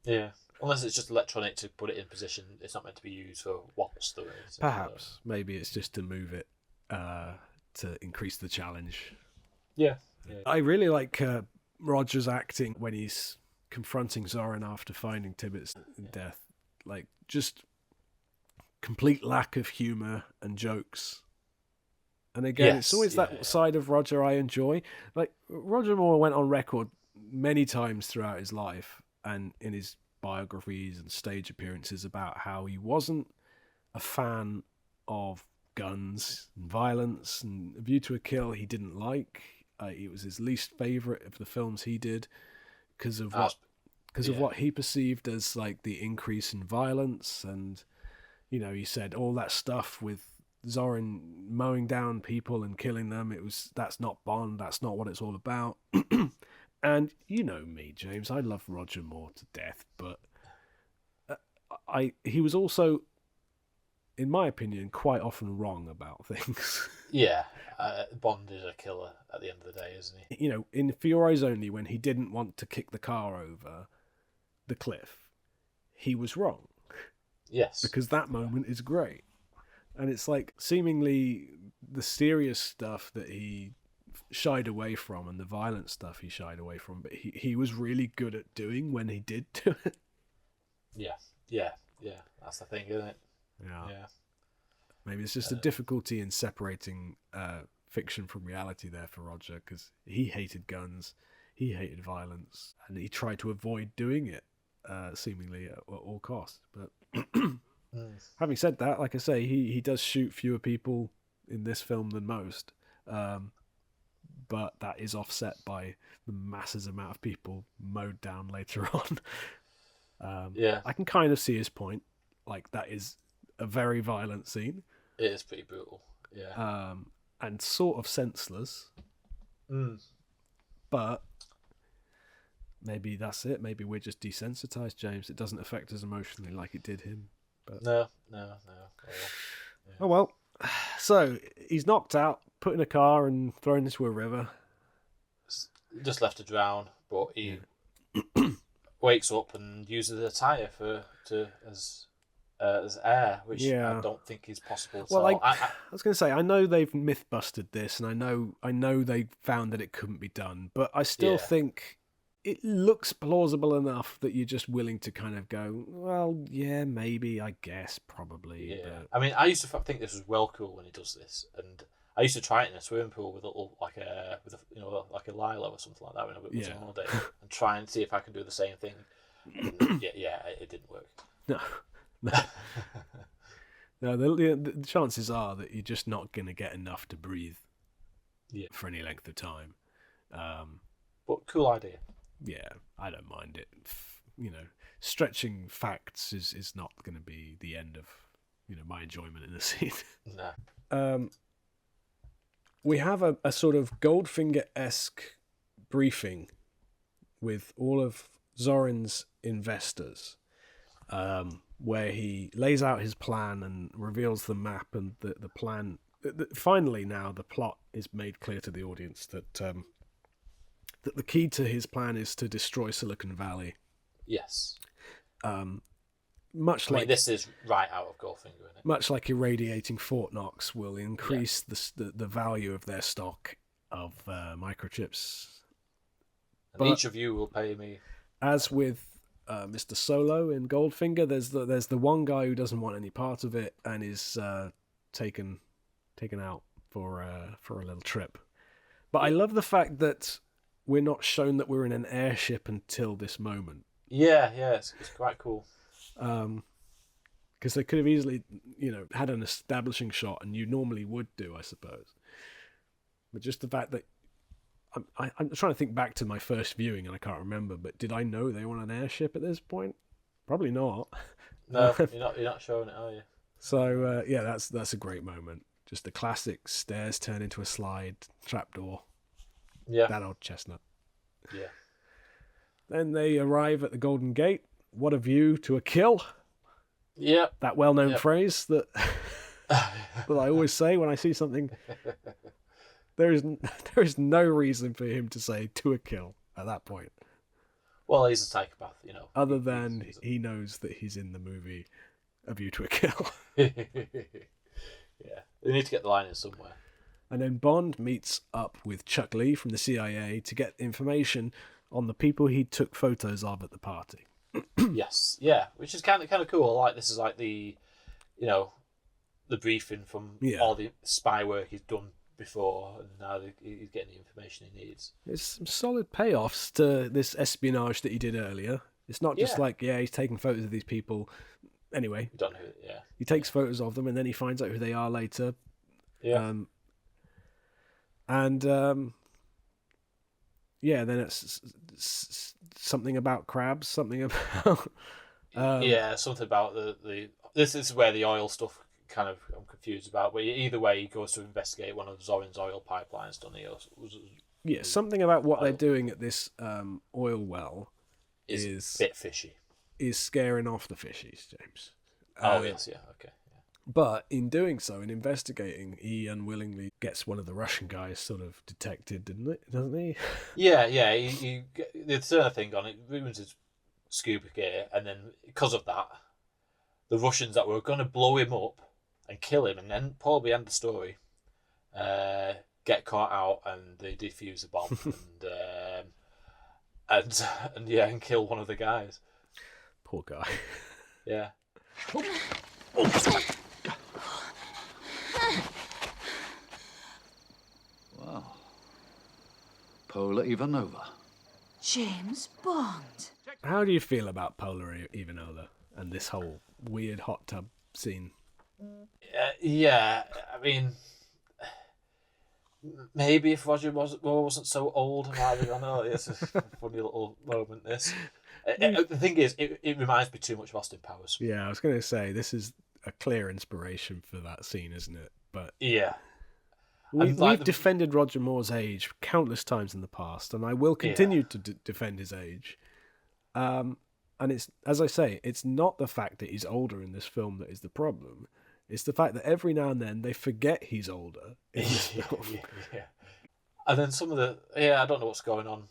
Yeah. Unless it's just electronic to put it in position, it's not meant to be used for what's the race. Perhaps. Maybe it's just to move it to increase the challenge. Yeah. I really like Roger's acting when he's confronting Zorin after finding Tibet's death. Like, just complete lack of humour and jokes. And again, it's Yes, always that yeah. side of Roger I enjoy. Like, Roger Moore went on record many times throughout his life and in his biographies and stage appearances about how he wasn't a fan of guns and violence, and A View to a Kill he didn't like. It was his least favourite of the films he did because of That's- what he perceived as like the increase in violence. And he said all that stuff with Zorin mowing down people and killing them, that's not Bond, that's not what it's all about. And you know me, James, I love Roger Moore to death, but he was also, in my opinion, quite often wrong about things. Yeah. Bond is a killer at the end of the day, isn't he? In For Your Eyes Only, when he didn't want to kick the car over the cliff, he was wrong, Yes. because that moment is great. And it's like seemingly the serious stuff that he shied away from and the violent stuff he shied away from, but he was really good at doing when he did do it. Yeah. That's the thing, isn't it? Yeah. Maybe it's just a difficulty in separating fiction from reality there for Roger, because he hated guns, he hated violence, and he tried to avoid doing it seemingly at all costs. But having said that, like I say, he does shoot fewer people in this film than most, but that is offset by the massive amount of people mowed down later on. Yeah. I can kind of see his point. Like, that is a very violent scene, It is pretty brutal. Yeah. and sort of senseless, but maybe that's it. Maybe we're just desensitized, James. It doesn't affect us emotionally like it did him. But No. oh well. So he's knocked out, put in a car, and thrown into a river. Just left to drown, but he wakes up and uses a tyre as air, which Yeah. I don't think is possible at Well, all. I was going to say, I know they've myth busted this, and I know they found that it couldn't be done, but I still Yeah. think it looks plausible enough that you're just willing to kind of go, well, yeah, maybe, I guess, probably. Yeah, But I mean, I used to think this was well cool when he does this, and I used to try it in a swimming pool with a little like a lilo or something like that when I was Yeah. on holiday, and try and see if I can do the same thing. And it didn't work. no. No, the chances are that you're just not going to get enough to breathe for any length of time. But cool idea. Yeah, I don't mind it. Stretching facts is not going to be the end of my enjoyment in the scene. No. We have a sort of Goldfinger-esque briefing with all of Zorin's investors, where he lays out his plan and reveals the map and the plan. Finally, now the plot is made clear to the audience that the key to his plan is to destroy Silicon Valley. Yes. Much I mean, like this is right out of Goldfinger, isn't it? much like irradiating Fort Knox will increase the value of their stock of microchips. And But- each of you will pay me. As with Mr. Solo in Goldfinger, there's the one guy who doesn't want any part of it and is taken out for a little trip. But I love the fact that we're not shown that we're in an airship until this moment. Yeah, it's quite cool. Because they could have easily, had an establishing shot, and you normally would do, I suppose. But just the fact that I'm trying to think back to my first viewing, and I can't remember. But did I know they were on an airship at this point? Probably not. No, you're not showing it, are you? So that's a great moment. Just the classic stairs turn into a slide trapdoor. Yeah. That old chestnut. Yeah. Then they arrive at the Golden Gate. What a view to a kill. Yep. That well-known phrase that that I always say when I see something. There is no reason for him to say to a kill at that point. Well, he's a psychopath, Other than he knows that he's in the movie A View to a Kill. Yeah. They need to get the line in somewhere. And then Bond meets up with Chuck Lee from the CIA to get information on the people he took photos of at the party. Yes, yeah, which is kind of cool. Like, this is like the briefing from all the spy work he's done before, and now he's getting the information he needs. There's some solid payoffs to this espionage that he did earlier. It's not just he's taking photos of these people. Anyway, we don't know. Yeah, he takes photos of them, and then he finds out who they are later. Yeah, then it's something about crabs, something about something about the. This is where the oil stuff kind of I'm confused about. But either way, he goes to investigate one of Zorin's oil pipelines, doesn't he? Something about what they're doing at this oil well is a bit fishy. Is scaring off the fishies, James. Yes, yeah, okay. Yeah. But in doing so, in investigating, he unwillingly gets one of the Russian guys sort of detected, doesn't he? Yeah. He they turn a thing on, it ruins his scuba gear, and then because of that, the Russians that were going to blow him up and kill him, and then probably end the story, get caught out, and they defuse the bomb, and kill one of the guys. Poor guy. Yeah. Wow. Pola Ivanova. James Bond. How do you feel about Pola Ivanova and this whole weird hot tub scene? Yeah, I mean, maybe if Roger wasn't so old, I don't know. It's a funny little moment. This. The thing is, it reminds me too much of Austin Powers. Yeah, I was going to say this is a clear inspiration for that scene, isn't it? But yeah, we've defended Roger Moore's age countless times in the past, and I will continue to defend his age. And it's, as I say, it's not the fact that he's older in this film that is the problem. It's the fact that every now and then they forget he's older in this film. Yeah. And then some of the I don't know what's going on.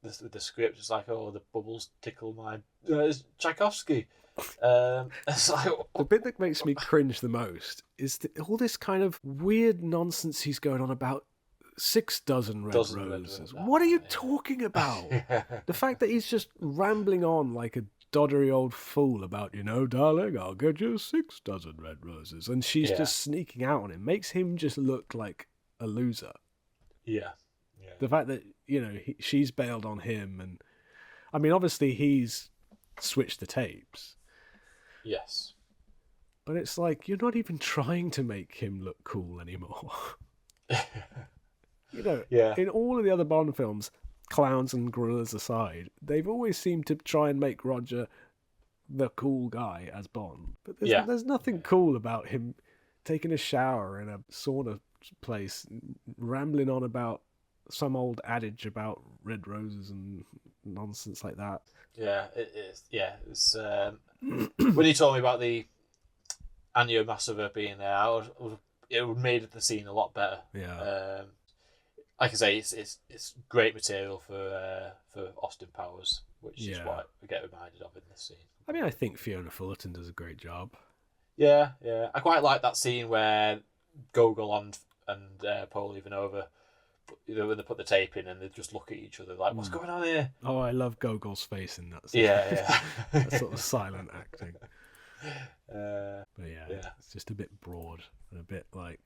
With the script, it's like, the bubbles tickle my. It's Tchaikovsky. It's like the bit that makes me cringe the most is all this kind of weird nonsense he's going on about 6 dozen red roses. What are you talking about? The fact that he's just rambling on like a doddery old fool about, darling, I'll get you 6 dozen red roses, and she's just sneaking out on him makes him just look like a loser. Yeah. The fact that she's bailed on him, and I mean, obviously he's switched the tapes. Yes. But it's like you're not even trying to make him look cool anymore. In all of the other Bond films, clowns and gorillas aside, they've always seemed to try and make Roger the cool guy as Bond. But there's nothing cool about him taking a shower in a sauna place, rambling on about some old adage about red roses and nonsense like that. Yeah, it is. Yeah, it's when you told me about the Anya Masova being there, it would have made the scene a lot better. Yeah. Like I say, it's great material for Austin Powers, which is what we get reminded of in this scene. I mean, I think Fiona Fullerton does a great job. Yeah. I quite like that scene where Gogol and Paul Ivanova, when they put the tape in and they just look at each other like, what's going on here? Oh, I love Gogol's face in that scene. Yeah. That sort of silent acting. But it's just a bit broad and a bit like...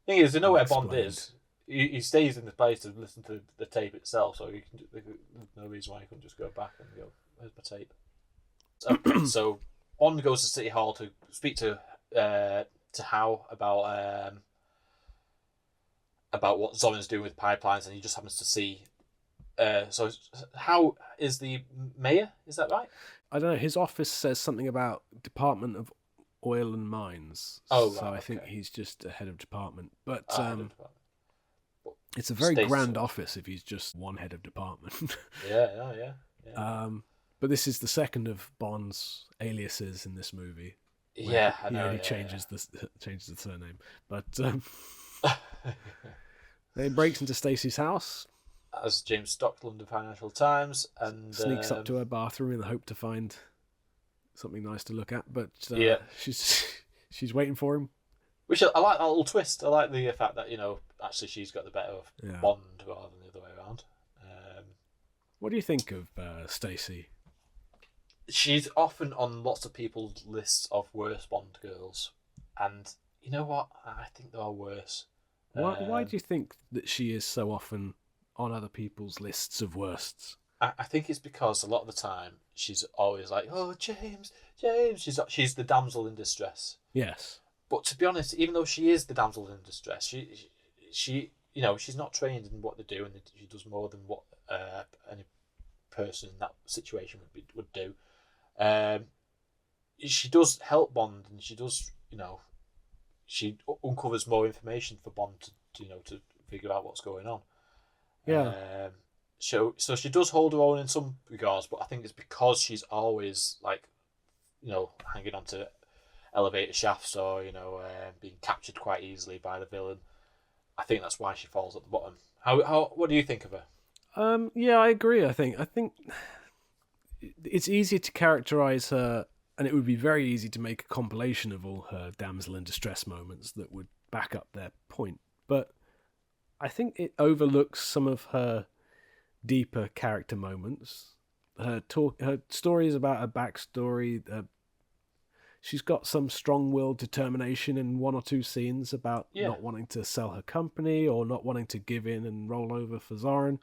Thing is, they know where Bond is. he stays in the place to listen to the tape itself, so there's no reason why he couldn't just go back and go, "Where's my tape?" So Bond goes to City Hall to speak to Howe about what Zorin's doing with pipelines, and he just happens to see. So Howe is the mayor, is that right? I don't know. His office says something about Department of Oil and Mines. Oh, so right, I think okay. he's just a head of department. But it's a Stacy very grand sort of- office if he's just one head of department. Yeah. But this is the second of Bond's aliases in this movie. where Yeah, I he know, only yeah, changes the surname. But then he breaks into Stacey's house, as James Stockland of Financial Times, and sneaks up to her bathroom in the hope to find something nice to look at. But Yeah. she's waiting for him. Which I like that little twist. I like the fact that actually she's got the better of Yeah. Bond rather than the other way around. What do you think of Stacey? She's often on lots of people's lists of worst Bond girls, and you know what? I think there are worse. Why do you think that she is so often on other people's lists of worsts? I think it's because a lot of the time she's always like, "Oh, James." She's the damsel in distress. Yes. But to be honest, even though she is the damsel in distress, she she's not trained in what they do, and she does more than what any person in that situation would do. She does help Bond, and she does, she uncovers more information for Bond to figure out what's going on. Yeah. So she does hold her own in some regards, but I think it's because she's always hanging onto elevator shafts or being captured quite easily by the villain. I think that's why she falls at the bottom. What do you think of her? Yeah, I agree. I think it's easy to characterize her, and it would be very easy to make a compilation of all her damsel in distress moments that would back up their point. But I think it overlooks some of her deeper character moments. Her stories about her backstory. She's got some strong-willed determination in one or two scenes about not wanting to sell her company or not wanting to give in and roll over for Zorin.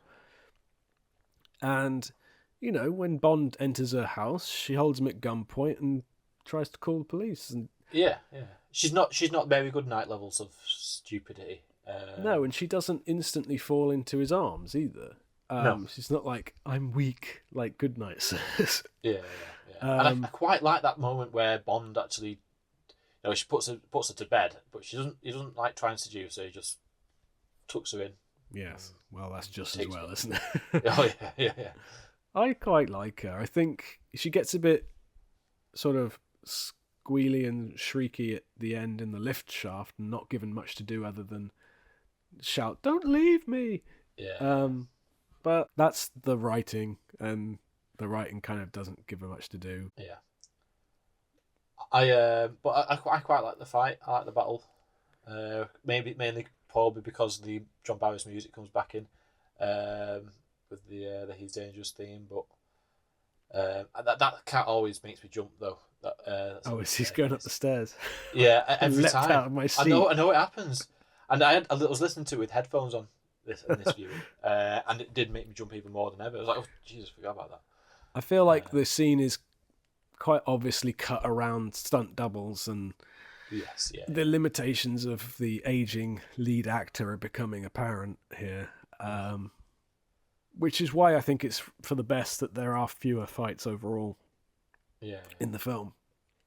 And, when Bond enters her house, she holds him at gunpoint and tries to call the police. And Yeah. She's not very good night levels of stupidity. no, and she doesn't instantly fall into his arms either. No. She's not like, I'm weak, like Goodnight says. Yeah. And I quite like that moment where Bond actually, she puts her to bed, but he doesn't like try and seduce her. He just tucks her in. Yes, well, that's just as Takes well, me. isn't it? Oh yeah. I quite like her. I think she gets a bit sort of squealy and shrieky at the end in the lift shaft and not given much to do other than shout, "Don't leave me!" Yeah. But that's the writing, and the writing kind of doesn't give her much to do. Yeah. I quite like the fight. I like the battle. Mainly probably because the John Barry's music comes back in, with the He's Dangerous theme. But that cat always makes me jump though. As he's going up the stairs. Yeah, every leapt time. out of my seat. I know it happens, and I was listening to it with headphones on this viewing, and it did make me jump even more than ever. I was like, oh Jesus, forgot about that. I feel like the scene is quite obviously cut around stunt doubles, and Yes, yeah. the limitations of the aging lead actor are becoming apparent here. Which is why I think it's for the best that there are fewer fights overall in the film.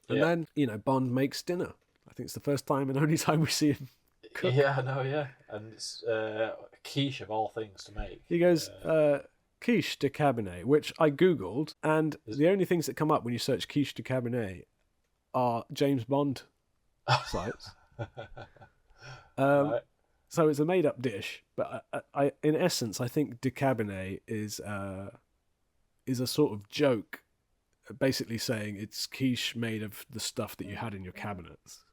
And then, Bond makes dinner. I think it's the first time and only time we see him cook. Yeah, I know, yeah. And it's quiche of all things to make. He goes, quiche de cabinet, which I Googled, and the only things that come up when you search quiche de cabinet are James Bond sites. Right. So it's a made-up dish, but I in essence, I think de cabinet is a sort of joke, basically saying it's quiche made of the stuff that you had in your cabinets.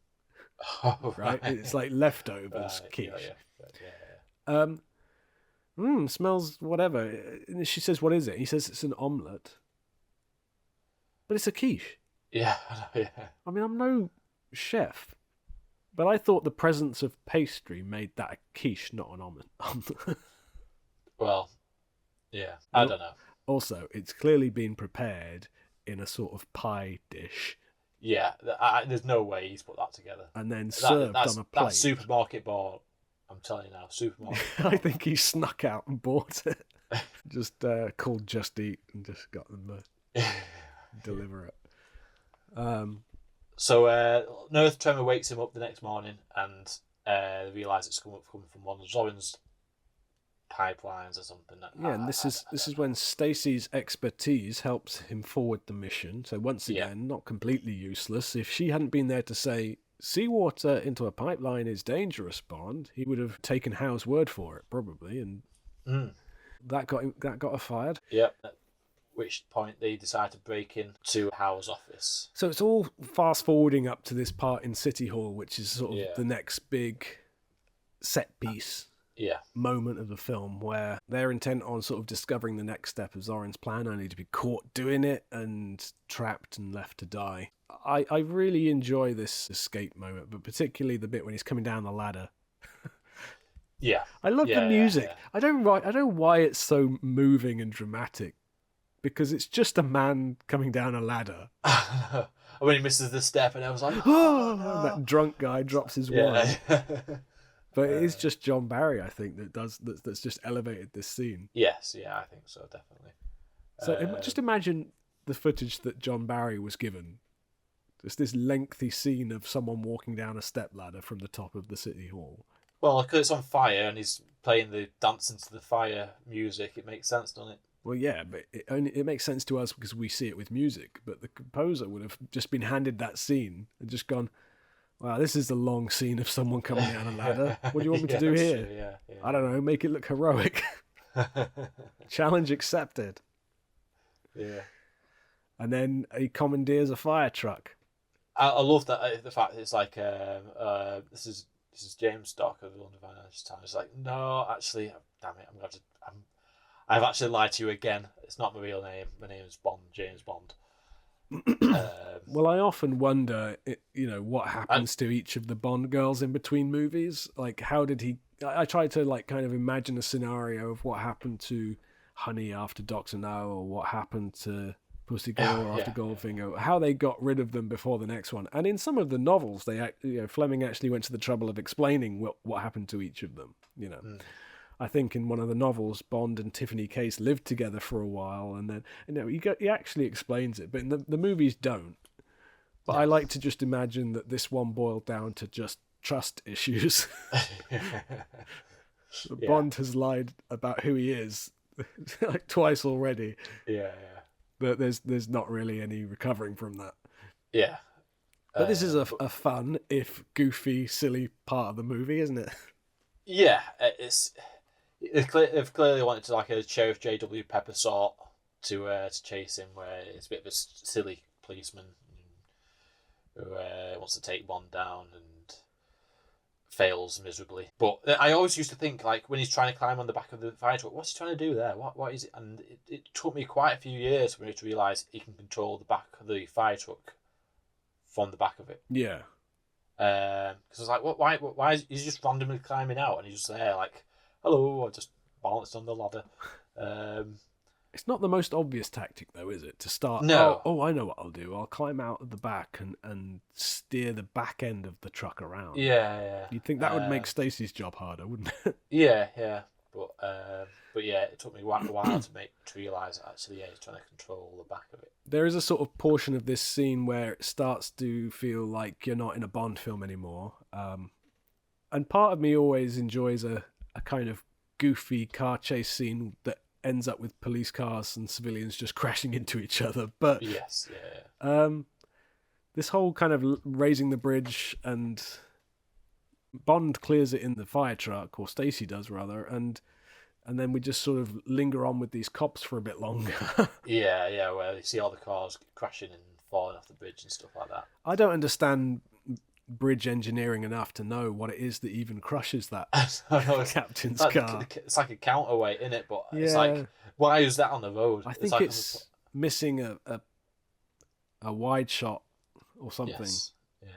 Oh, Right? It's like leftovers Right, quiche. Yeah. Smells whatever. And she says, "What is it?" He says, "It's an omelette." But it's a quiche. Yeah, I know, yeah. I mean, I'm no chef, But I thought the presence of pastry made that a quiche, not an omelette. Well, yeah, I don't know. Also, it's clearly been prepared in a sort of pie dish Yeah, there's no way he's put that together. and then served on a plate. That's supermarket board. I'm telling you now, supermarket. I think he snuck out and bought it. Just called Just Eat and just got them to deliver it. So an earth tremor wakes him up the next morning, and they realise it's coming from one of Zoran's pipelines or something. Yeah, and this is when Stacy's expertise helps him forward the mission. So once again, not completely useless. If she hadn't been there to say seawater into a pipeline is dangerous, Bond, he would have taken Howe's word for it probably, and that got her fired. Yep. At which point they decide to break into Howe's office. So it's all fast forwarding up to this part in City Hall, which is sort of the next big set piece. Moment of the film where they're intent on sort of discovering the next step of Zoran's plan, only to be caught doing it and trapped and left to die. I really enjoy this escape moment, but particularly the bit when he's coming down the ladder. I love the music. Yeah. I don't know why it's so moving and dramatic, because it's just a man coming down a ladder. When he misses the step, and I was like, oh no. That drunk guy drops his wine. But it is just John Barry, I think, that's just elevated this scene. Yes, yeah, I think so, definitely. So just imagine the footage that John Barry was given. Just this lengthy scene of someone walking down a step ladder from the top of the City Hall. Well, because it's on fire and he's playing the Dancing to the Fire music, it makes sense, doesn't it? Well, yeah, but it makes sense to us because we see it with music. But the composer would have just been handed that scene and just gone, wow, this is a long scene of someone coming down a ladder. What do you want me to do here? True, yeah. I don't know, make it look heroic. Challenge accepted. Yeah. And then he commandeers a fire truck. I love that the fact that it's like this is James Stock of the London Financial Times. It's like, no, actually, damn it, I've actually lied to you again. It's not my real name. My name is Bond, James Bond. Well, I often wonder, what happens to each of the Bond girls in between movies. Like, how did he? I tried to kind of imagine a scenario of what happened to Honey after Doctor No, or what happened to Pussy Galore after Goldfinger. How they got rid of them before the next one. And in some of the novels, Fleming actually went to the trouble of explaining what happened to each of them. I think in one of the novels, Bond and Tiffany Case lived together for a while, and then he actually explains it, but in the movies don't. But I like to just imagine that this one boiled down to just trust issues. Bond has lied about who he is like twice already. Yeah. But there's not really any recovering from that. Yeah. But this is a fun, if goofy, silly part of the movie, isn't it? Yeah, they've clearly wanted to like a Sheriff J.W. Pepper sort to chase him, where it's a bit of a silly policeman who wants to take Bond down and fails miserably. But I always used to think, like, when he's trying to climb on the back of the fire truck, what's he trying to do there? What is it? And it took me quite a few years for me to realise he can control the back of the fire truck from the back of it. Yeah. Because I was like, why is he just randomly climbing out, and he's just there like, hello, I just balanced on the ladder. It's not the most obvious tactic, though, is it? To start, no. Oh, I know what I'll do. I'll climb out of the back and steer the back end of the truck around. Yeah. You'd think that would make Stacey's job harder, wouldn't it? Yeah. But yeah, it took me a while to realise that actually, he's trying to control the back of it. There is a sort of portion of this scene where it starts to feel like you're not in a Bond film anymore. And part of me always enjoys a kind of goofy car chase scene that ends up with police cars and civilians just crashing into each other. But yes, yeah. This whole kind of raising the bridge, and Bond clears it in the fire truck, or Stacey does rather, and then we just sort of linger on with these cops for a bit longer. yeah, where you see all the cars crashing and falling off the bridge and stuff like that. I don't understand bridge engineering enough to know what it is that even crushes that captain's car. It's like a counterweight, isn't it? But it's like, why is that on the road? I think it's missing a wide shot or something. Yes. Yeah.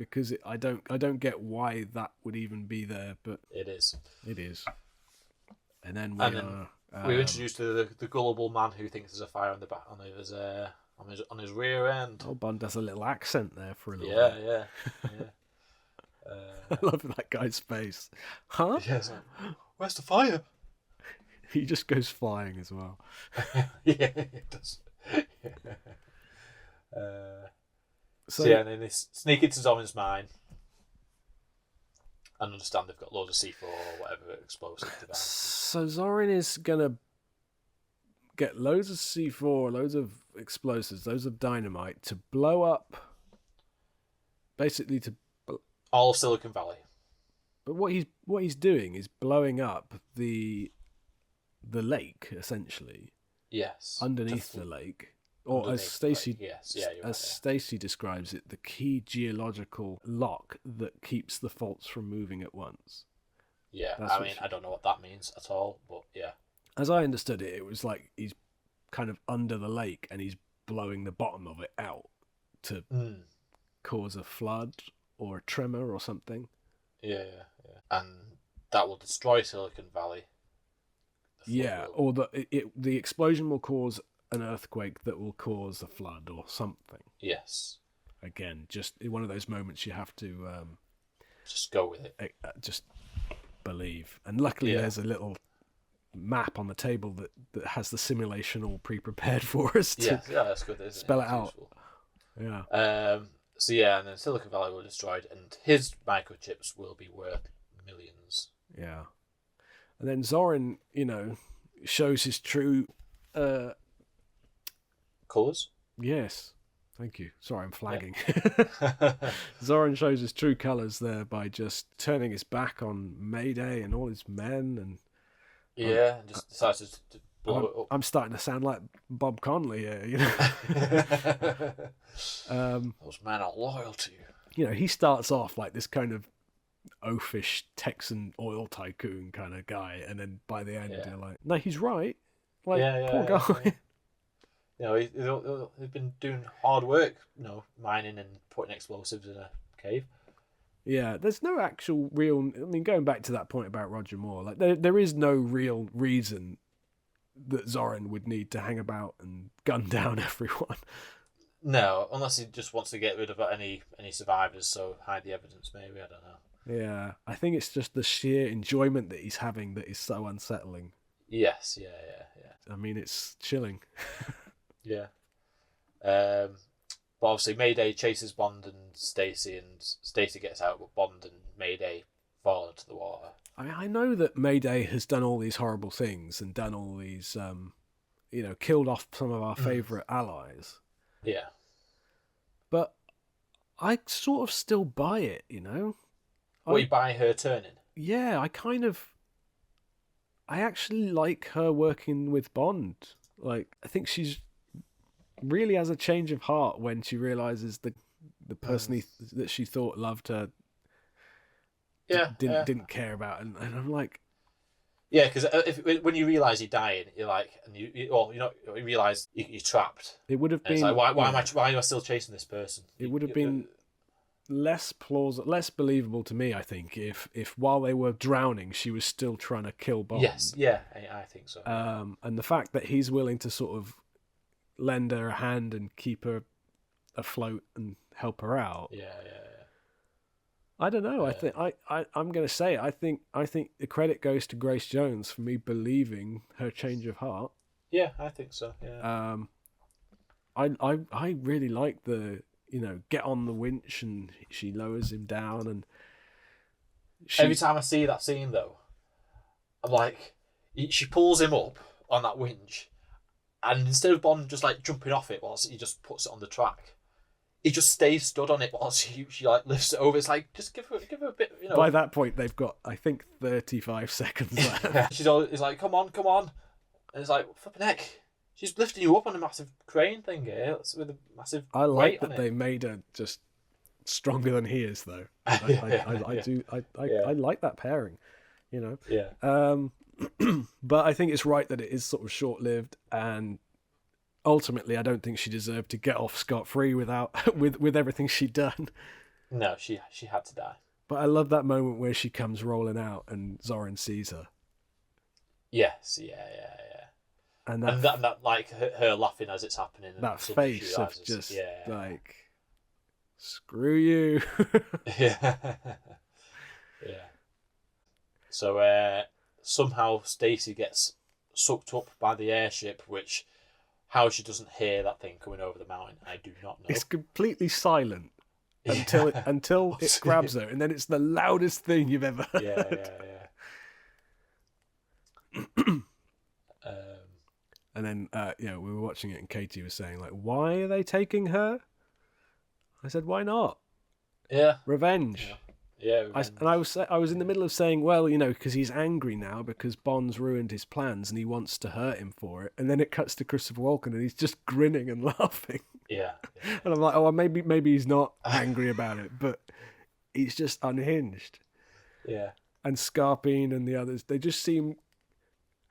because I don't get why that would even be there, but It is. it is. And then We're introduced to the gullible man who thinks there's a fire on the back on his rear end. oh, Bond does a little accent there for a little Yeah, bit. yeah, yeah. I love that guy's face. Huh? Yeah, it's like, where's the fire? He just goes flying as well. Yeah, it does. So yeah, and then they sneak into Zoran's mine and understand they've got loads of C4 or whatever explosive device. So Zorin is gonna get loads of C4, loads of explosives, loads of dynamite to blow up. Basically, All of Silicon Valley. but what he's doing is blowing up the lake essentially Yes. underneath the lake, or Underneath as the Stacy lake, yes. Yeah, you're right, as Stacy describes it, the key geological lock that keeps the faults from moving at once. yeah. That's I what mean, she- I don't know what that means at all, but yeah. As I understood it, it was like he's kind of under the lake and he's blowing the bottom of it out to cause a flood or a tremor or something. Yeah. And that will destroy Silicon Valley. The flood Yeah, will- or the explosion will cause an earthquake that will cause a flood or something. Yes. Again, just one of those moments you have to Just go with it. just believe. And luckily, Yeah. there's a little map on the table that has the simulation all pre-prepared for us to Yeah, that's good, isn't spell it It's out. useful. Yeah. So yeah, and then Silicon Valley will be destroyed, and his microchips will be worth millions. Yeah. And then Zorin, shows his true. Colours? Yes. Thank you. Sorry, I'm flagging. Zorin shows his true colours there by just turning his back on Mayday and all his men, and Yeah, and just decides to blow it up. I'm starting to sound like Bob Conley here. Those men are loyal to you. He starts off like this kind of oafish Texan oil tycoon kind of guy, and then by the end, Yeah. you're like, no, he's right. Like, Yeah, poor guy. He's been doing hard work, mining and putting explosives in a cave. Yeah, there's no actual real. I mean, going back to that point about Roger Moore, like there is no real reason that Zorin would need to hang about and gun down everyone. No, unless he just wants to get rid of any survivors, so hide the evidence. Maybe, I don't know. Yeah, I think it's just the sheer enjoyment that he's having that is so unsettling. Yes, yeah. I mean, it's chilling. Yeah. But obviously Mayday chases Bond and Stacy gets out, but Bond and Mayday fall into the water. I mean, I know that Mayday has done all these horrible things and done all these, killed off some of our favourite allies, Yeah. but I sort of still buy it, What, you buy her turning? Yeah, I actually like her working with Bond. Like, I think she's really has a change of heart when she realizes the person that she thought loved her didn't care about, and I'm like, Yeah, because when you realise you're dying, you're like, and you realise you're trapped. it would have And it's been like, why am I still chasing this person? it would have been less believable to me, I think, if while they were drowning, she was still trying to kill Bond. Yes, yeah, I think so. And the fact that he's willing to sort of lend her a hand and keep her afloat and help her out. Yeah. I don't know. I think I'm going to say it. I think the credit goes to Grace Jones for me believing her change of heart. Yeah, I think so. Yeah. I really like the get on the winch and she lowers him down, and Every time I see that scene though, I'm like, she pulls him up on that winch, and instead of Bond just like jumping off it whilst he just puts it on the track, he just stays stood on it whilst she like lifts it over. It's like, just give her a bit, By that point, they've got, I think, 35 seconds left. Yeah. She's always like, come on, and it's like, flipping heck, she's lifting you up on a massive crane thing here. It's with a massive. I like weight on that it. they made her just stronger than he is, though. I like that pairing, Yeah. But I think it's right that it is sort of short-lived, and ultimately, I don't think she deserved to get off scot-free with everything she'd done. No, she had to die. But I love that moment where she comes rolling out and Zoran sees her. Yes, yeah. And And that like her laughing as it's happening. And that suddenly she face of realises- just yeah. like, screw you. Yeah. Yeah. So somehow Stacy gets sucked up by the airship, which how she doesn't hear that thing coming over the mountain, I do not know. It's completely silent until it grabs her, and then it's the loudest thing you've ever heard. Yeah. And then, we were watching it, and Katie was saying, like, why are they taking her? I said, why not? Yeah. Revenge. Yeah. I was in the middle of saying, well, because he's angry now because Bond's ruined his plans and he wants to hurt him for it. And then it cuts to Christopher Walken and he's just grinning and laughing. Yeah. And I'm like, oh, well, maybe he's not angry about it, but he's just unhinged. Yeah. And Scarpine and the others, they just seem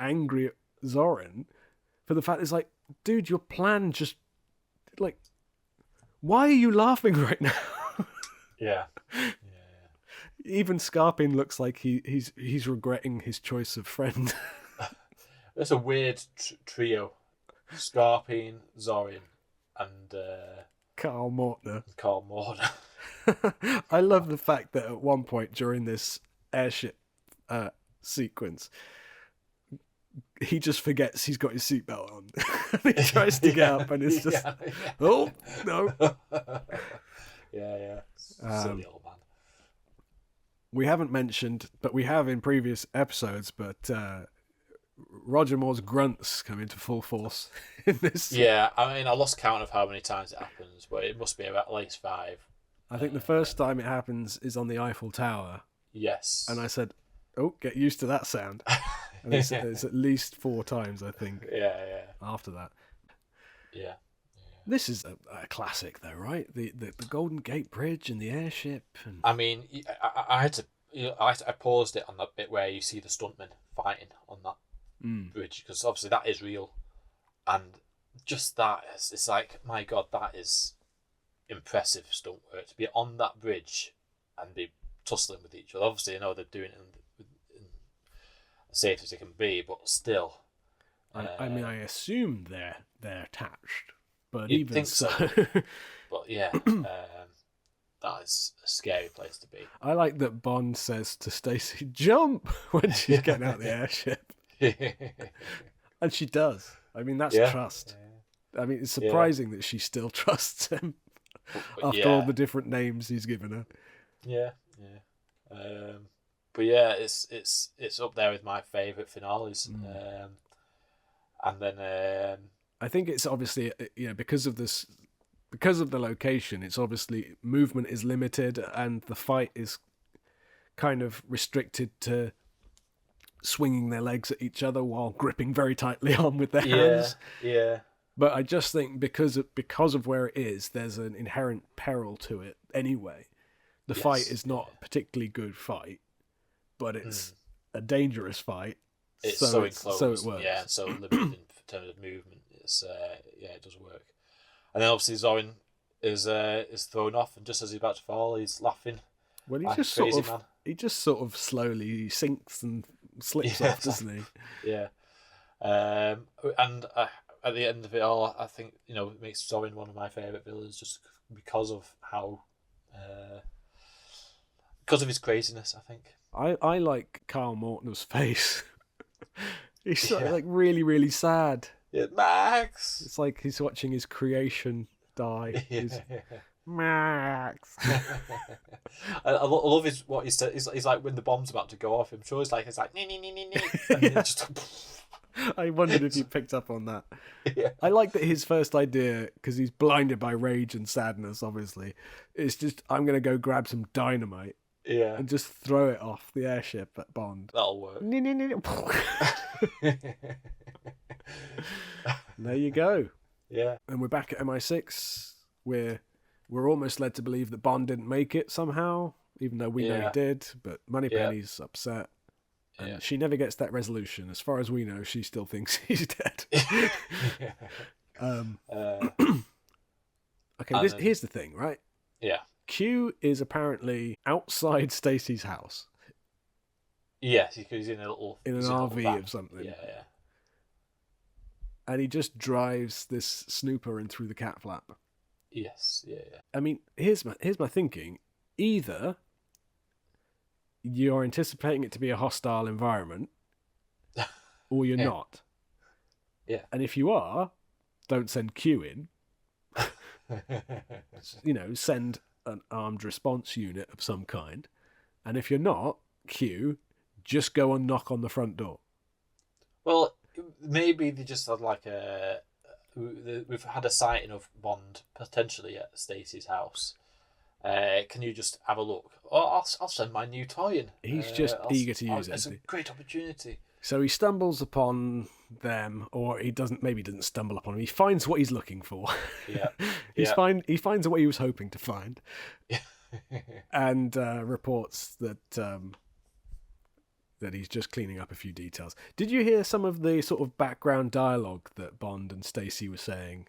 angry at Zoran for the fact it's like, dude, your plan just, like, why are you laughing right now? Yeah. Even Scarpine looks like he's regretting his choice of friend. That's a weird trio. Scarpine, Zorin, and Carl Mortner. Carl Morton. I love the fact that at one point during this airship sequence, he just forgets he's got his seatbelt on. He tries to get up and it's just, oh, no. Yeah. Silly old man. We haven't mentioned, but we have in previous episodes, but Roger Moore's grunts come into full force in this. Yeah, I mean, I lost count of how many times it happens, but it must be about at least 5. I think the first time it happens is on the Eiffel Tower. Yes. And I said, oh, get used to that sound. And it's at least 4 times, I think, Yeah. after that. Yeah. This is a classic, though, right? The Golden Gate Bridge and the airship. And... I mean, I had to. I paused it on that bit where you see the stuntmen fighting on that bridge, because obviously that is real, and just that it's like, my God, that is impressive stunt work to be on that bridge and be tussling with each other. Obviously, they're doing it in as safe as it can be, but still. I mean, I assume they're attached, but You'd even think so. But yeah, that is a scary place to be. I like that Bond says to Stacey, "Jump!" when she's getting out the airship, and she does. I mean, that's trust. I mean, it's surprising that she still trusts him after all the different names he's given her. Yeah. But yeah, it's up there with my favourite finales. And then I think it's obviously because of this, because of the location. It's obviously movement is limited and the fight is kind of restricted to swinging their legs at each other while gripping very tightly on with their hands. Yeah. But I just think because of where it is, there's an inherent peril to it anyway. The fight is not a particularly good fight, but it's a dangerous fight. It's so enclosed, so it works. yeah, and so limited in terms of movement. It's it does work. And then obviously Zorin is thrown off, and just as he's about to fall, he's laughing. Well, like crazy man. he just sort of slowly sinks and slips off, doesn't he? Yeah. And at the end of it all, I think it makes Zorin one of my favourite villains just because of how because of his craziness, I think. I like Carl Mortner's face. He's sort of like really, really sad. Yeah, Max. It's like he's watching his creation die. He's, Max. I love what he said. He's like when the bomb's about to go off. I'm sure it's like nee, and then just. I wondered if you picked up on that. Yeah. I like that his first idea, because he's blinded by rage and sadness, obviously, is just, I'm going to go grab some dynamite Yeah. and just throw it off the airship at Bond. That'll work. There you go. Yeah. And we're back at MI6. We're almost led to believe that Bond didn't make it somehow, even though we know he did, but Moneypenny's upset. And she never gets that resolution. As far as we know, she still thinks he's dead. Okay, here's the thing, right? Yeah. Q is apparently outside Stacy's house Yes, he's in a little in an he's in a little RV van. of something. Yeah. And he just drives this snooper in through the cat flap. Yes, yeah. I mean, here's my thinking. Either you're anticipating it to be a hostile environment, or you're Yeah. not. Yeah. And if you are, don't send Q in. Send an armed response unit of some kind. And if you're not, Q, just go and knock on the front door. Well, maybe they just had we've had a sighting of Bond potentially at Stacey's house. Can you just have a look? Oh, I'll send my new toy in. He's just eager to use it, It's a isn't he? great opportunity. So he stumbles upon them, or he doesn't stumble upon them. He finds what he's looking for. Yeah. He finds what he was hoping to find. And reports that he's just cleaning up a few details. Did you hear some of the sort of background dialogue that Bond and Stacey were saying?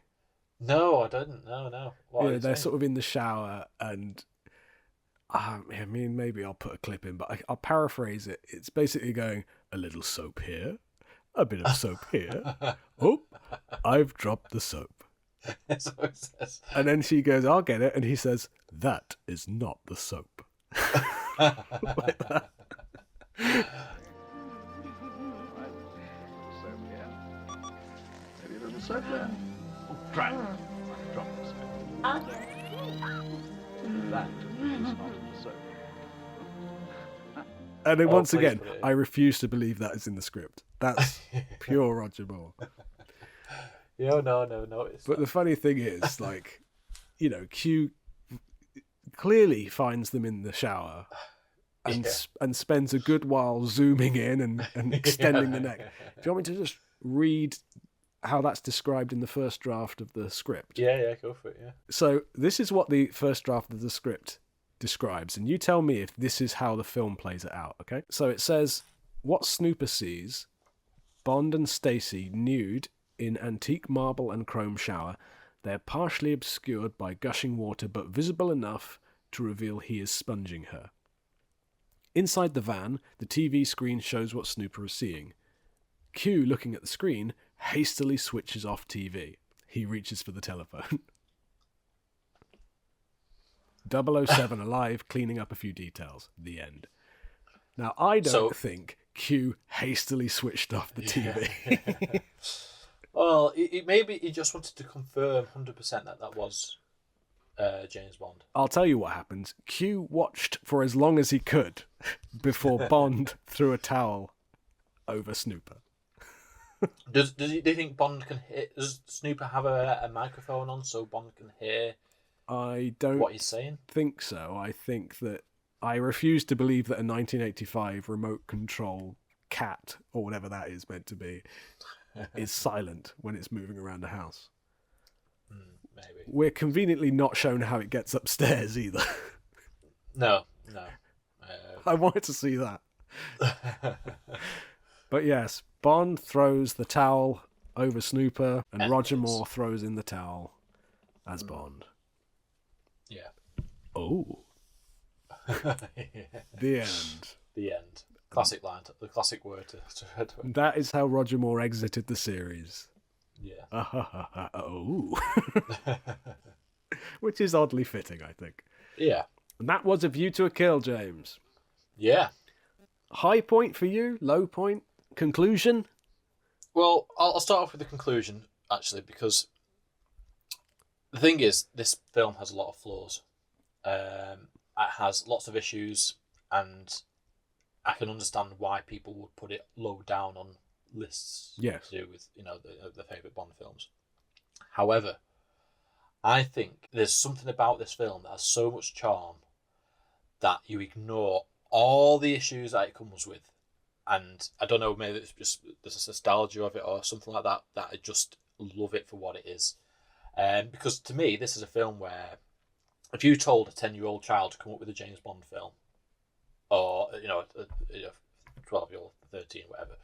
No, I didn't. No. What are they They're saying? sort of in the shower, and I mean, maybe I'll put a clip in, but I'll paraphrase it. It's basically going, a little soap here, a bit of soap here. Oh, I've dropped the soap. That's what it says. And then she goes, I'll get it. And he says, that is not the soap. Like that. Soap here. Maybe a little soap there. Oh, try it. Drop the soap. That is not the soap. And then Oh, once please again, put it in. I refuse to believe that is in the script. That's pure Roger Moore. Yeah, no. But the funny thing is, Q clearly finds them in the shower and and spends a good while zooming in and extending the neck. Do you want me to just read how that's described in the first draft of the script? Yeah, go for it, yeah. So this is what the first draft of the script describes, and you tell me if this is how the film plays it out, okay? So it says, what Snooper sees, Bond and Stacey nude in antique marble and chrome shower. They're partially obscured by gushing water, but visible enough to reveal he is sponging her. Inside the van, the TV screen shows what Snooper is seeing. Q, looking at the screen, hastily switches off TV. He reaches for the telephone. 007 alive, cleaning up a few details. The end. Now, I don't think Q hastily switched off the TV. Well, maybe he just wanted to confirm 100% that was James Bond. I'll tell you what happens. Q watched for as long as he could before Bond threw a towel over Snooper. Do you think Bond can hear? Does Snooper have a microphone on so Bond can hear I don't what he's saying? think so. I think that I refuse to believe that a 1985 remote control cat, or whatever that is meant to be, is silent when it's moving around the house. Maybe. We're conveniently not shown how it gets upstairs either. No. I wanted to see that. But yes, Bond throws the towel over Snooper, and Roger Moore throws in the towel as Bond. Yeah. Oh. The end. The end. Classic line. The classic word to That is how Roger Moore exited the series. yeah. Oh. Which is oddly fitting, I think. Yeah. And that was A View to a Kill, James. Yeah. High point for you? Low point? Conclusion? Well, I'll start off with the conclusion, actually, because the thing is, this film has a lot of flaws. It has lots of issues, and I can understand why people would put it low down on lists Yes. to do with the favourite Bond films. However, I think there's something about this film that has so much charm that you ignore all the issues that it comes with. And I don't know, maybe it's just there's a nostalgia of it or something like that, that I just love it for what it is. Because to me, this is a film where if you told a 10-year-old child to come up with a James Bond film, or, a 12-year-old, 13, whatever,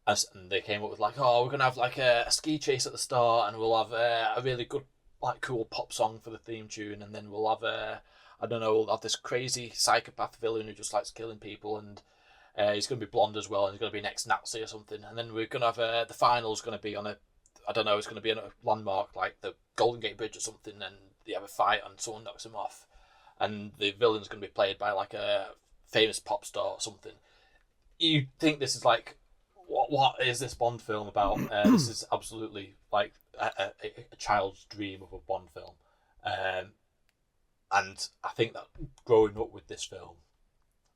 and they came up with we're going to have a ski chase at the start, and we'll have a really good, cool pop song for the theme tune, and then we'll have I don't know, have this crazy psychopath villain who just likes killing people, and he's going to be blonde as well, and he's going to be an ex-Nazi or something. And then we're going to have the final's going to be on I don't know, it's going to be on a landmark like the Golden Gate Bridge or something, and they have a fight and someone knocks him off. And the villain's going to be played by like a famous pop star or something. You think this is like, what is this Bond film about? This is absolutely like a child's dream of a Bond film. And I think that growing up with this film,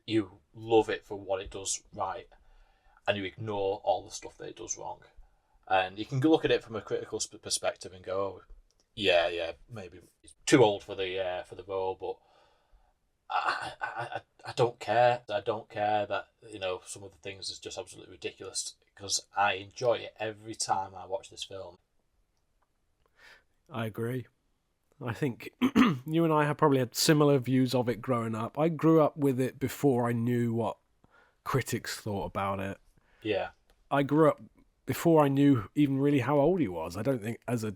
you love it for what it does right, and you ignore all the stuff that it does wrong. And you can look at it from a critical perspective and go, oh, yeah, maybe he's too old for the role, but I don't care. I don't care that, you know, some of the things is just absolutely ridiculous, because I enjoy it every time I watch this film. I agree. I think you and I have probably had similar views of it growing up. I grew up with it before I knew what critics thought about it. Yeah. I grew up before I knew even really how old he was. I don't think as a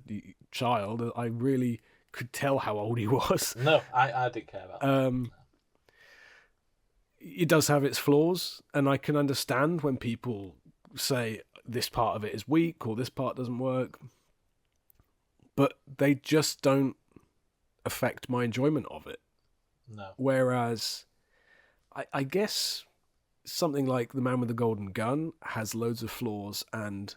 child I really could tell how old he was. No, I didn't care about that. It does have its flaws, and I can understand when people say this part of it is weak or this part doesn't work, but they just don't affect my enjoyment of it. No. Whereas I guess something like The Man with the Golden Gun has loads of flaws, and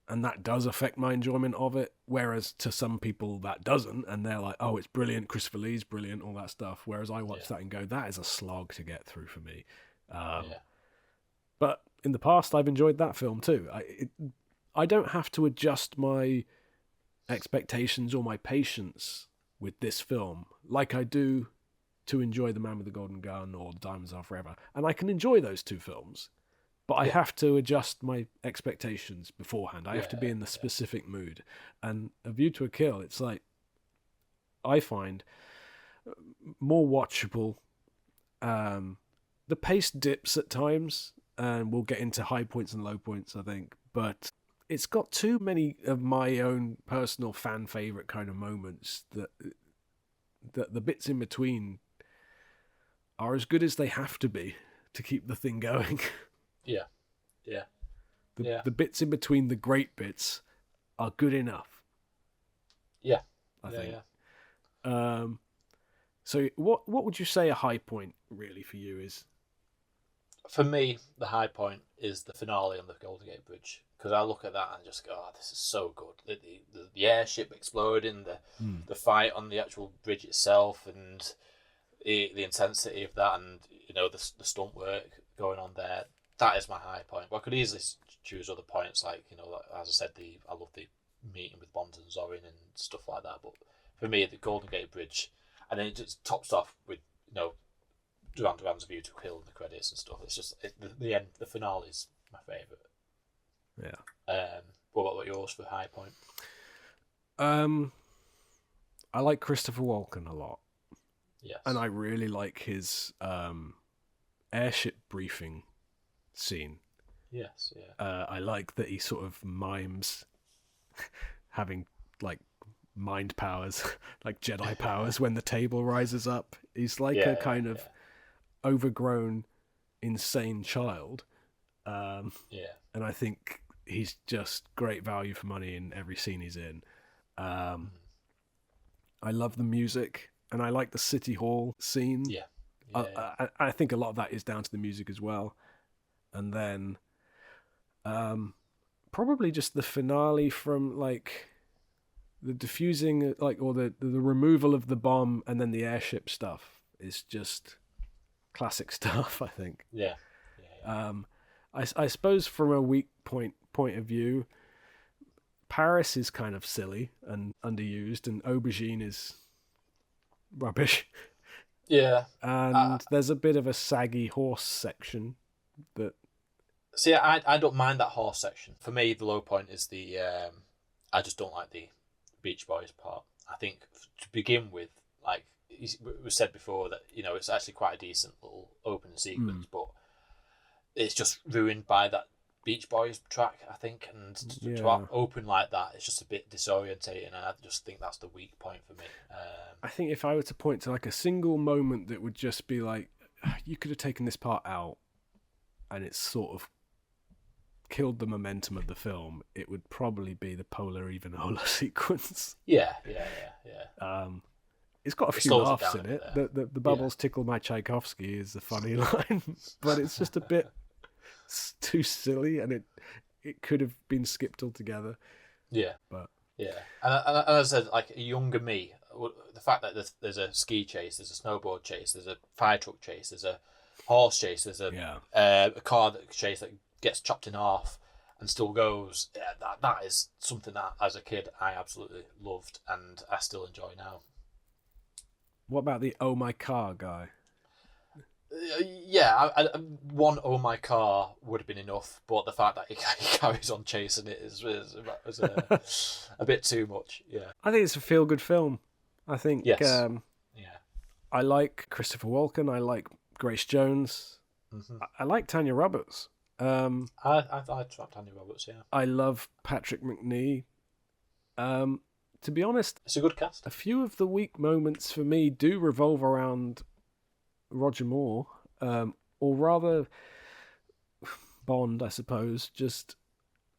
that does affect my enjoyment of it, whereas to some people that doesn't, and they're like, oh, it's brilliant, Christopher Lee's brilliant, all that stuff, whereas I watch that and go, that is a slog to get through for me. But in the past, I've enjoyed that film too. I don't have to adjust my expectations or my patience with this film like I do to enjoy The Man with the Golden Gun or Diamonds Are Forever. And I can enjoy those two films, but I have to adjust my expectations beforehand. I have to be in the specific mood. And A View to a Kill, it's like, I find more watchable. The pace dips at times, and we'll get into high points and low points, I think, but it's got too many of my own personal fan favorite kind of moments that the bits in between are as good as they have to be to keep the thing going. The bits in between the great bits are good enough. I think. So what would you say a high point really for you is? For me, the high point is the finale on the Golden Gate Bridge, because I look at that and just go, oh, this is so good. The airship exploding, the fight on the actual bridge itself, and the intensity of that, and you know the stunt work going on there. That is my high point. But I could easily choose other points, like, you know, as I said, I love the meeting with Bond and Zorin and stuff like that. But for me, the Golden Gate Bridge, and then it just tops off with, you know, Duran Duran's View to Kill and the credits and stuff. It's just the end. The finale is my favourite. What about yours for high point? I like Christopher Walken a lot. Yes. And I really like his airship briefing scene. Yes, I like that he sort of mimes having like mind powers, like Jedi powers when the table rises up. He's like a kind of overgrown, insane child. And I think he's just great value for money in every scene he's in. I love the music, and I like the City Hall scene. I think a lot of that is down to the music as well. And then probably just the finale from like the diffusing, like, or the removal of the bomb and then the airship stuff is just classic stuff, I think. I suppose from a weak point of view, Paris is kind of silly and underused, and Aubergine is rubbish. And there's a bit of a saggy horse section that... See, I don't mind that horse section. For me, the low point is the... I just don't like the Beach Boys part. I think to begin with, like it was said before, that, you know, it's actually quite a decent little opening sequence, but it's just ruined by that Beach Boys track, I think, and to Yeah. open like that, it's just a bit disorientating, and I just think that's the weak point for me. I think if I were to point to like a single moment that would just be like, you could have taken this part out, and it's sort of killed the momentum of the film, it would probably be the Polar Evenola sequence. Yeah. It's got a It few slows it laughs down in a it. bit The bubbles tickle my Tchaikovsky is a funny line, but it's just a bit too silly, and it could have been skipped altogether. Yeah. But Yeah, and as I said, like a younger me, the fact that there's a ski chase, there's a snowboard chase, there's a fire truck chase, there's a horse chase, there's a car chase that gets chopped in half and still goes. Yeah, that is something that as a kid I absolutely loved and I still enjoy now. what about the Oh My Car guy? Yeah, one Oh My Car would have been enough, but the fact that he carries on chasing it is a bit too much. Yeah. I think it's a feel-good film. I think Yes. yeah. I like Christopher Walken. I like Grace Jones. I like Tanya Roberts. I trapped Andy Roberts. Yeah, I love Patrick McNee. To be honest, it's a good cast. a few of the weak moments for me do revolve around Roger Moore, or rather Bond, I suppose. Just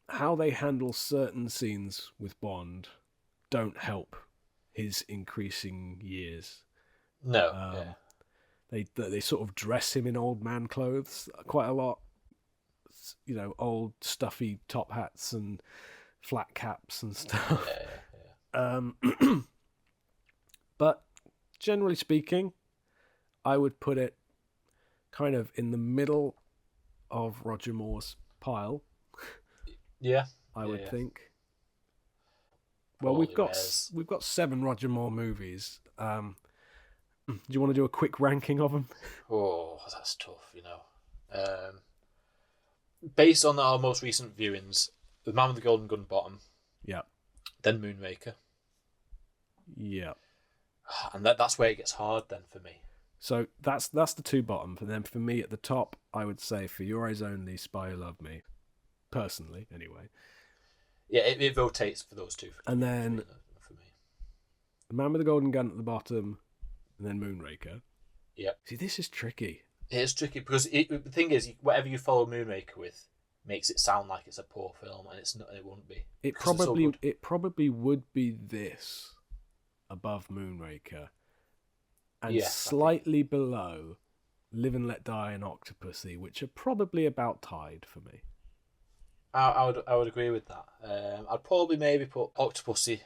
how they handle certain scenes with Bond don't help his increasing years. No, They sort of dress him in old man clothes quite a lot. You know, old stuffy top hats and flat caps and stuff. But generally speaking, I would put it kind of in the middle of Roger Moore's pile. yeah. I would Yeah. think. Well, Probably we've got 7 Roger Moore movies. Do you want to do a quick ranking of them? Oh, that's tough, you know. Based on our most recent viewings, The Man with the Golden Gun Bottom, Yeah. then Moonraker, Yeah. and that's where it gets hard then for me. So that's the 2 bottom. And then for me at the top, I would say For Your Eyes Only, Spy Who Loved Me. Personally, anyway. Yeah, it rotates for those two. And then for me, The Man with the Golden Gun at the bottom, and then Moonraker. yeah, See, this is tricky. it is tricky because the thing is, whatever you follow Moonraker with makes it sound like it's a poor film, and it's not. It won't be. It 'Cause it's so good. probably would be this above Moonraker, and Yeah, I slightly below Live and Let Die and Octopussy, which are probably about tied for me. I would agree with that. I'd probably maybe put Octopussy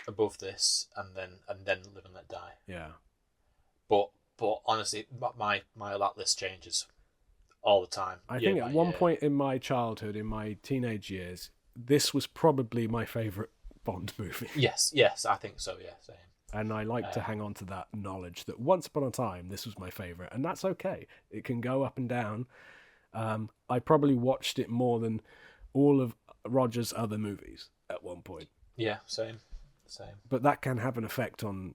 above this, and then Live and Let Die. Yeah. But honestly, my that list changes all the time. I year think by at one year. point in my childhood, in my teenage years, this was probably my favourite Bond movie. Yes, I think so. Yeah, same. And I like to hang on to that knowledge that once upon a time, this was my favourite. And that's okay. It can go up and down. I probably watched it more than all of Roger's other movies at one point. Yeah, same. But that can have an effect on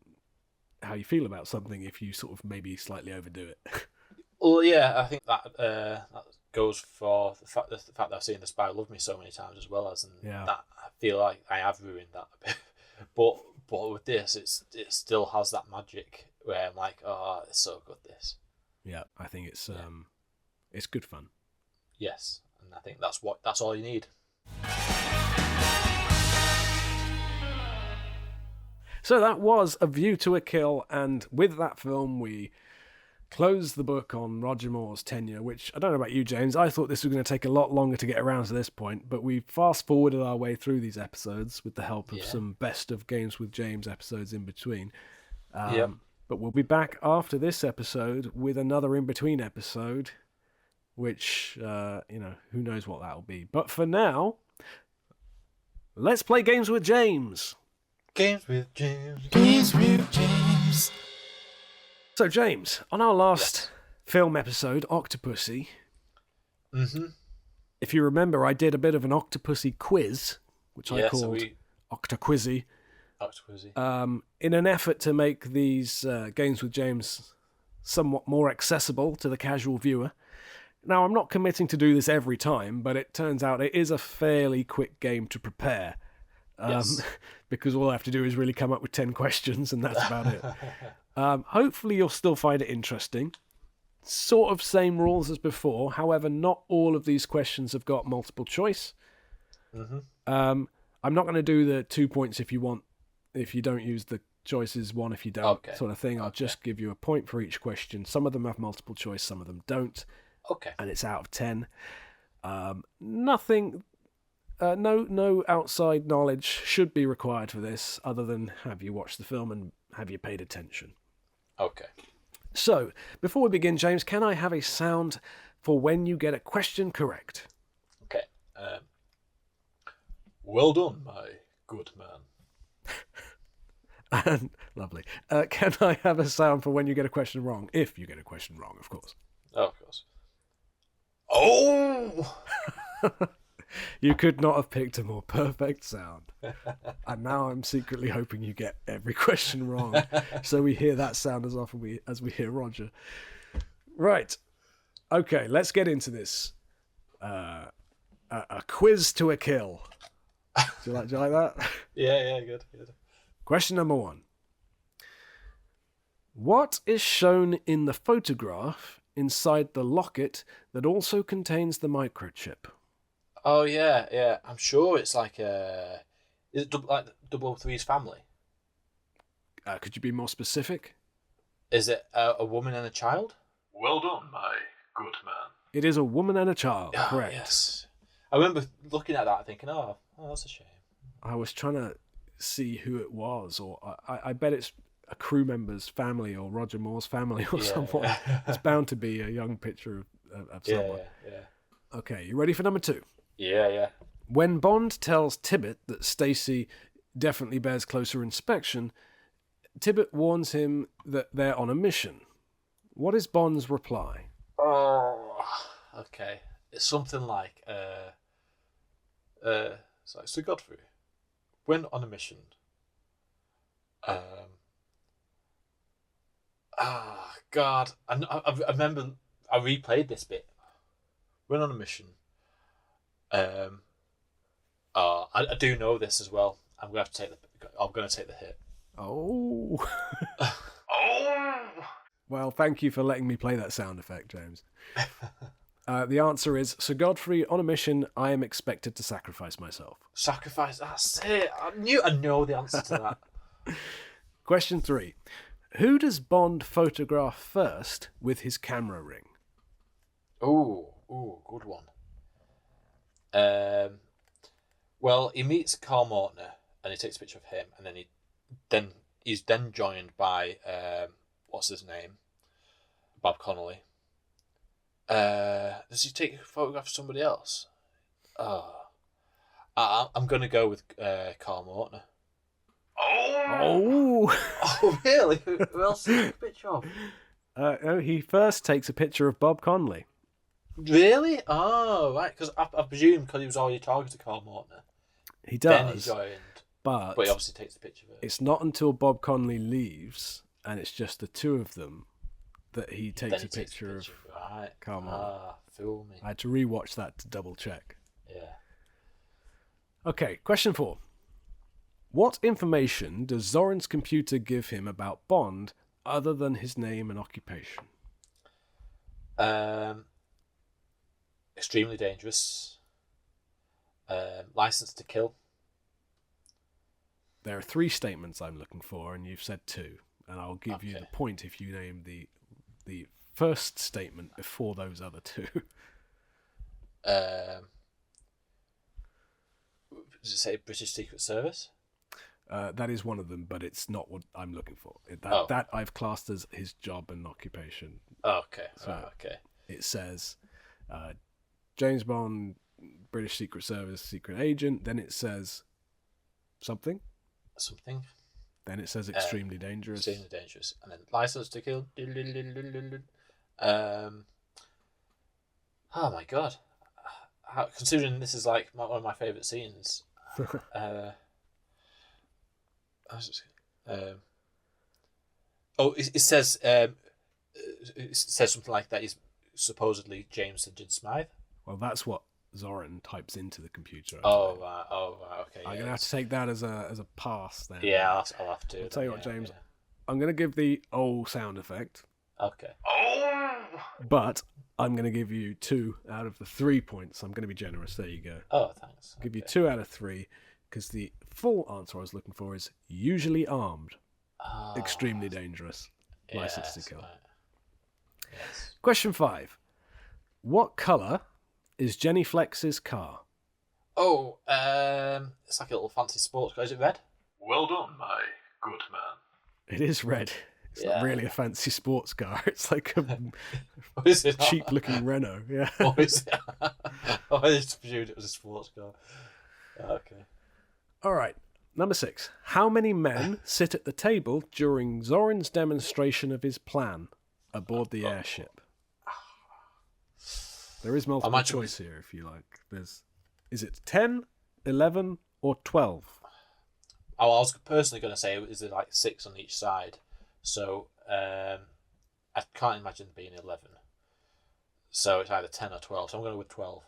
how you feel about something if you sort of maybe slightly overdo it. Well, yeah, I think that goes for the fact that I've seen The Spy Who Loved Me so many times as well as, and Yeah. that I feel like I have ruined that a bit. but with this, it still has that magic where I'm like, oh, it's so good. This, Yeah, I think it's good fun. yes, and I think that's all you need. So that was A View to a Kill, and with that film we close the book on Roger Moore's tenure, which, I don't know about you, James, I thought this was going to take a lot longer to get around to this point, but we fast-forwarded our way through these episodes with the help of some Best of Games with James episodes in between. Yep. But we'll be back after this episode with another in-between episode, which, who knows what that'll be. But for now, let's play Games with James. Games with James. So, James, on our last film episode, Octopussy, if you remember, I did a bit of an Octopussy quiz, which I called Octoquizzy, Octopussy. in an effort to make these Games with James somewhat more accessible to the casual viewer. Now, I'm not committing to do this every time, but it turns out it is a fairly quick game to prepare. Yes. Because all I have to do is really come up with 10 questions, and that's about it. Hopefully, you'll still find it interesting. Sort of same rules as before. However, not all of these questions have got multiple choice. I'm not going to do the 2 points if you don't use the choices, 1 if you don't, sort of thing. I'll just give you a point for each question. Some of them have multiple choice, some of them don't. Okay. And it's out of 10. Nothing, no outside knowledge should be required for this, other than have you watched the film and have you paid attention. Okay. So, before we begin, James, can I have a sound for when you get a question correct? Okay. Well done, my good man. And lovely. Can I have a sound for when you get a question wrong? If you get a question wrong, of course. Oh, of course. Oh! You could not have picked a more perfect sound. And now I'm secretly hoping you get every question wrong, so we hear that sound as often as we hear Roger. Right. Okay, let's get into this. A quiz to a kill. Do you like that? Yeah, good. Question number 1. What is shown in the photograph inside the locket that also contains the microchip? Oh, yeah. I'm sure it's like is it like 003's family? Could you be more specific? Is it a woman and a child? Well done, my good man. It is a woman and a child, Oh, correct. Yes. I remember looking at that thinking, oh, that's a shame. I was trying to see who it was, or I bet it's a crew member's family or Roger Moore's family or someone. It's bound to be a young picture of someone. Yeah. Okay, you ready for number 2? Yeah. When Bond tells Tibbet that Stacy definitely bears closer inspection, Tibbet warns him that they're on a mission. What is Bond's reply? Oh, okay. It's something like, Sir Godfrey, when on a mission, God, I remember I replayed this bit. When on a mission, I do know this as well. I'm gonna take the hit. Oh. Oh. Well, thank you for letting me play that sound effect, James. The answer is, Sir Godfrey, on a mission, I am expected to sacrifice myself. Sacrifice. That's it. I know the answer to that. Question 3. Who does Bond photograph first with his camera ring? Oh, good one. Well, he meets Carl Mortner and he takes a picture of him, and then he's joined by what's his name, Bob Connolly. Does he take a photograph of somebody else? I'm gonna go with Carl Mortner. Oh! Oh, really? Who else did he take a picture of? No, he first takes a picture of Bob Connolly. Really? Oh, right. Because I presume because he was already talking to Carl Mortner. He Then he does, joined. but But he obviously takes the picture of it. it's not until Bob Connolly leaves, and it's just the two of them, that he Then takes he a picture of Right. Carl Mortner. Fool me. I had to rewatch that to double check. Yeah. Okay, question 4. What information does Zorin's computer give him about Bond other than his name and occupation? Extremely dangerous. License to kill. There are 3 statements I'm looking for, and you've said 2, and I'll give you Okay. the point if you name the first statement before those other 2. Does it say British Secret Service? That is one of them, but it's not what I'm looking for. Oh. That I've classed as his job and occupation. Okay. So- Okay. It says James Bond, British Secret Service, secret agent. Then it says something. Something. Then it says extremely dangerous. Extremely dangerous. And then license to kill. Oh my god. Considering this is like one of my favourite scenes. It says something like that. supposedly James St. John Smythe. Well, that's what Zoran types into the computer. Oh, right, okay. I'm gonna have to take that as a pass then. Yeah, I'll have to. I'll tell you what, yeah, James. yeah. I'm gonna give the "oh" sound effect, Okay. but I'm gonna give you 2 out of the 3 points. I'm gonna be generous. There you go. Oh, thanks. I'll give you Okay. 2 out of 3 because the full answer I was looking for is usually armed, Oh, extremely dangerous, license to yes, kill. right. Yes. Question 5: what color is Jenny Flex's car? Oh, it's like a little fancy sports car. Is it red? Well done, my good man. It is red. It's Yeah. not really a fancy sports car. It's like a What is it? cheap-looking Renault. Yeah. What is it? Oh, I just presumed it was a sports car. Okay. All right. Number 6. How many men sit at the table during Zoran's demonstration of his plan aboard the airship? There is multiple imagine- choice here, if you like. Is it 10, 11, or 12? Oh, I was personally going to say, is there like 6 on each side? So, I can't imagine there being 11. So it's either 10 or 12. So I'm going to go with 12.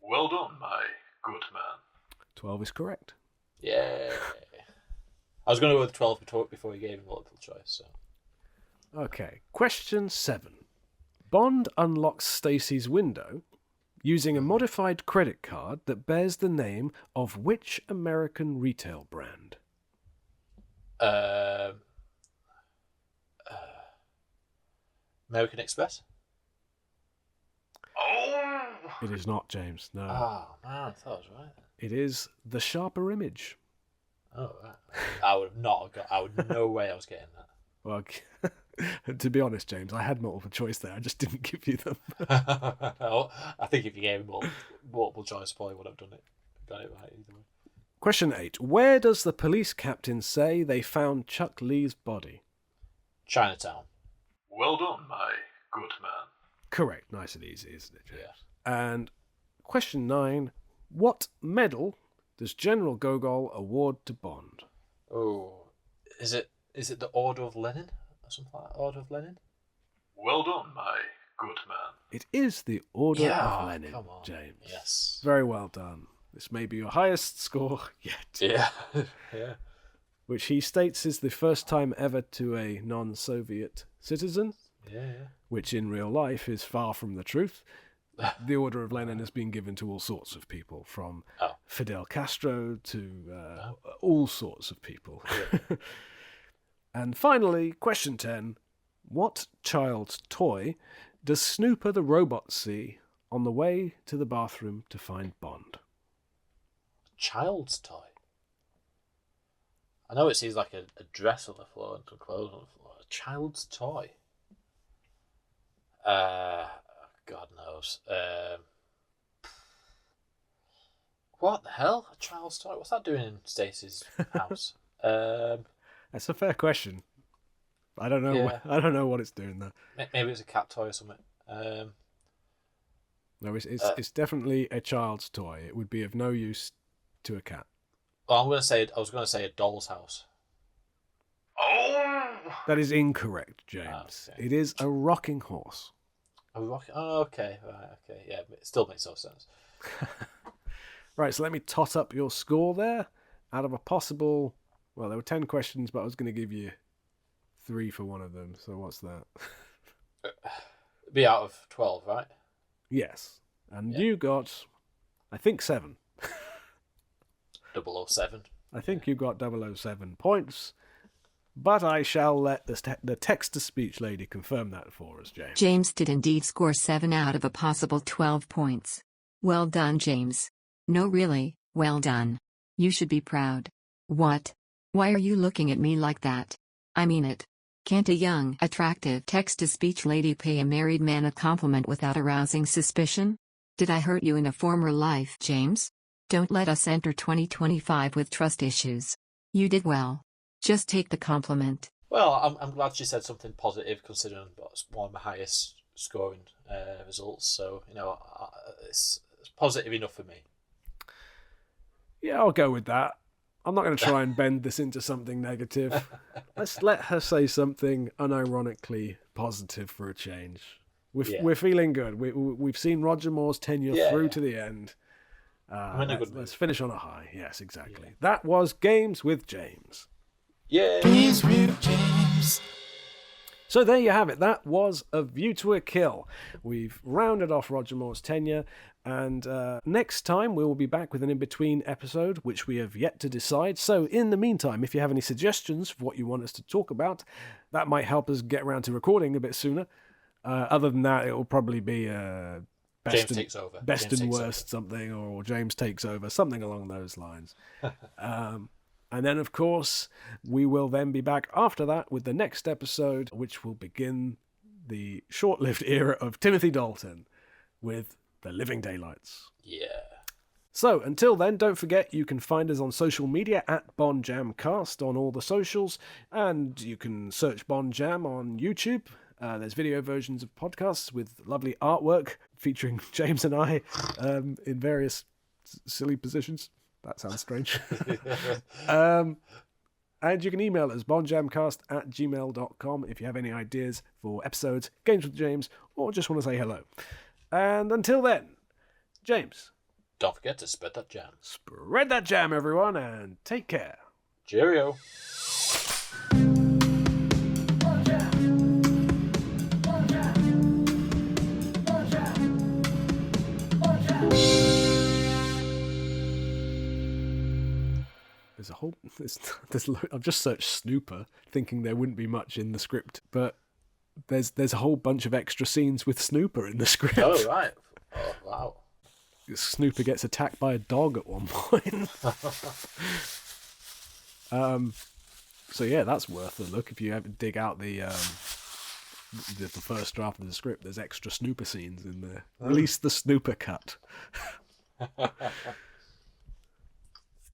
Well done, my good man. 12 is correct. Yeah. I was going to go with 12 before he gave me multiple choice. So. Okay. Question 7. Bond unlocks Stacy's window using a modified credit card that bears the name of which American retail brand? American Express? It is not, James. No. Oh, man, I thought I was right. It is the Sharper Image. Oh, right. I would have not got. No way I was getting that. Well, to be honest, James, I had multiple choice there. I just didn't give you them. Oh, I think if you gave me multiple choice, I probably would have done it. Got it right either way. Question 8. Where does the police captain say they found Chuck Lee's body? Chinatown. Well done, my good man. Correct. Nice and easy, isn't it, James? Yeah. And question 9. What medal does General Gogol award to Bond? Oh, is it the Order of Lenin or something like that? Order of Lenin? Well done, my good man. It is the Order Yeah, of Lenin, come on. James. Yes. Very well done. This may be your highest score yet, Yeah. Yeah. which he states is the first time ever to a non-Soviet citizen, Yeah. which in real life is far from the truth. The Order of Lenin has been given to all sorts of people, from Oh. Fidel Castro to all sorts of people. And finally, question 10. What child's toy does Snooper the robot see on the way to the bathroom to find Bond? Child's toy. I know it seems like a dress on the floor and some clothes on the floor. A child's toy. God knows. What the hell? A child's toy? What's that doing in Stacey's house? That's a fair question. I don't know. Yeah. I don't know what it's doing there. Maybe it's a cat toy or something. No, it's definitely a child's toy. It would be of no use to a cat. Well, I was going to say a doll's house. That is incorrect, James. Okay. It is a rocking horse. A rocket? Oh, okay, right, okay, yeah, but it still makes no sense. Right, so let me tot up your score there. Out of a possible... Well, there were 10 questions, but I was going to give you 3 for one of them. So what's that? Be out of 12, right? Yes. And Yeah. you got, I think, 7. 007. I think you got 007 points. But I shall let the text-to-speech lady confirm that for us, James. James did indeed score 7 out of a possible 12 points. Well done, James. No, really, well done. You should be proud. What? Why are you looking at me like that? I mean it. Can't a young, attractive text-to-speech lady pay a married man a compliment without arousing suspicion? Did I hurt you in a former life, James? Don't let us enter 2025 with trust issues. You did well. Just take the compliment. Well, I'm glad she said something positive, considering it's one of my highest scoring results. So, it's positive enough for me. Yeah, I'll go with that. I'm not going to try and bend this into something negative. Let's let her say something unironically positive for a change. We're feeling good. We've seen Roger Moore's tenure through to the end. I'm in a good mood. Let's finish on a high. Yes, exactly. That was Games with James. Yeah. So there you have it. That was A View to a Kill. We've rounded off Roger Moore's tenure, and next time we will be back with an in-between episode, which we have yet to decide. So in the meantime, if you have any suggestions for what you want us to talk about, that might help us get around to recording a bit sooner. Other than that, it will probably be James takes over. Best James and takes worst something, or James takes over, something along those lines. And then, of course, we will then be back after that with the next episode, which will begin the short-lived era of Timothy Dalton with The Living Daylights. Yeah. So, until then, don't forget you can find us on social media at BondJamCast on all the socials, and you can search Bond Jam on YouTube. There's video versions of podcasts with lovely artwork featuring James and I in various silly positions. That sounds strange. And you can email us, bondjamcast@gmail.com, if you have any ideas for episodes, Games with James, or just want to say hello. And until then, James. Don't forget to spread that jam. Spread that jam, everyone, and take care. Cheerio. There's a whole. I've just searched Snooper, thinking there wouldn't be much in the script, but there's a whole bunch of extra scenes with Snooper in the script. Oh, right. Oh, wow. Snooper gets attacked by a dog at one point. So yeah, that's worth a look if you ever dig out the first draft of the script. There's extra Snooper scenes in there. Release the Snooper cut.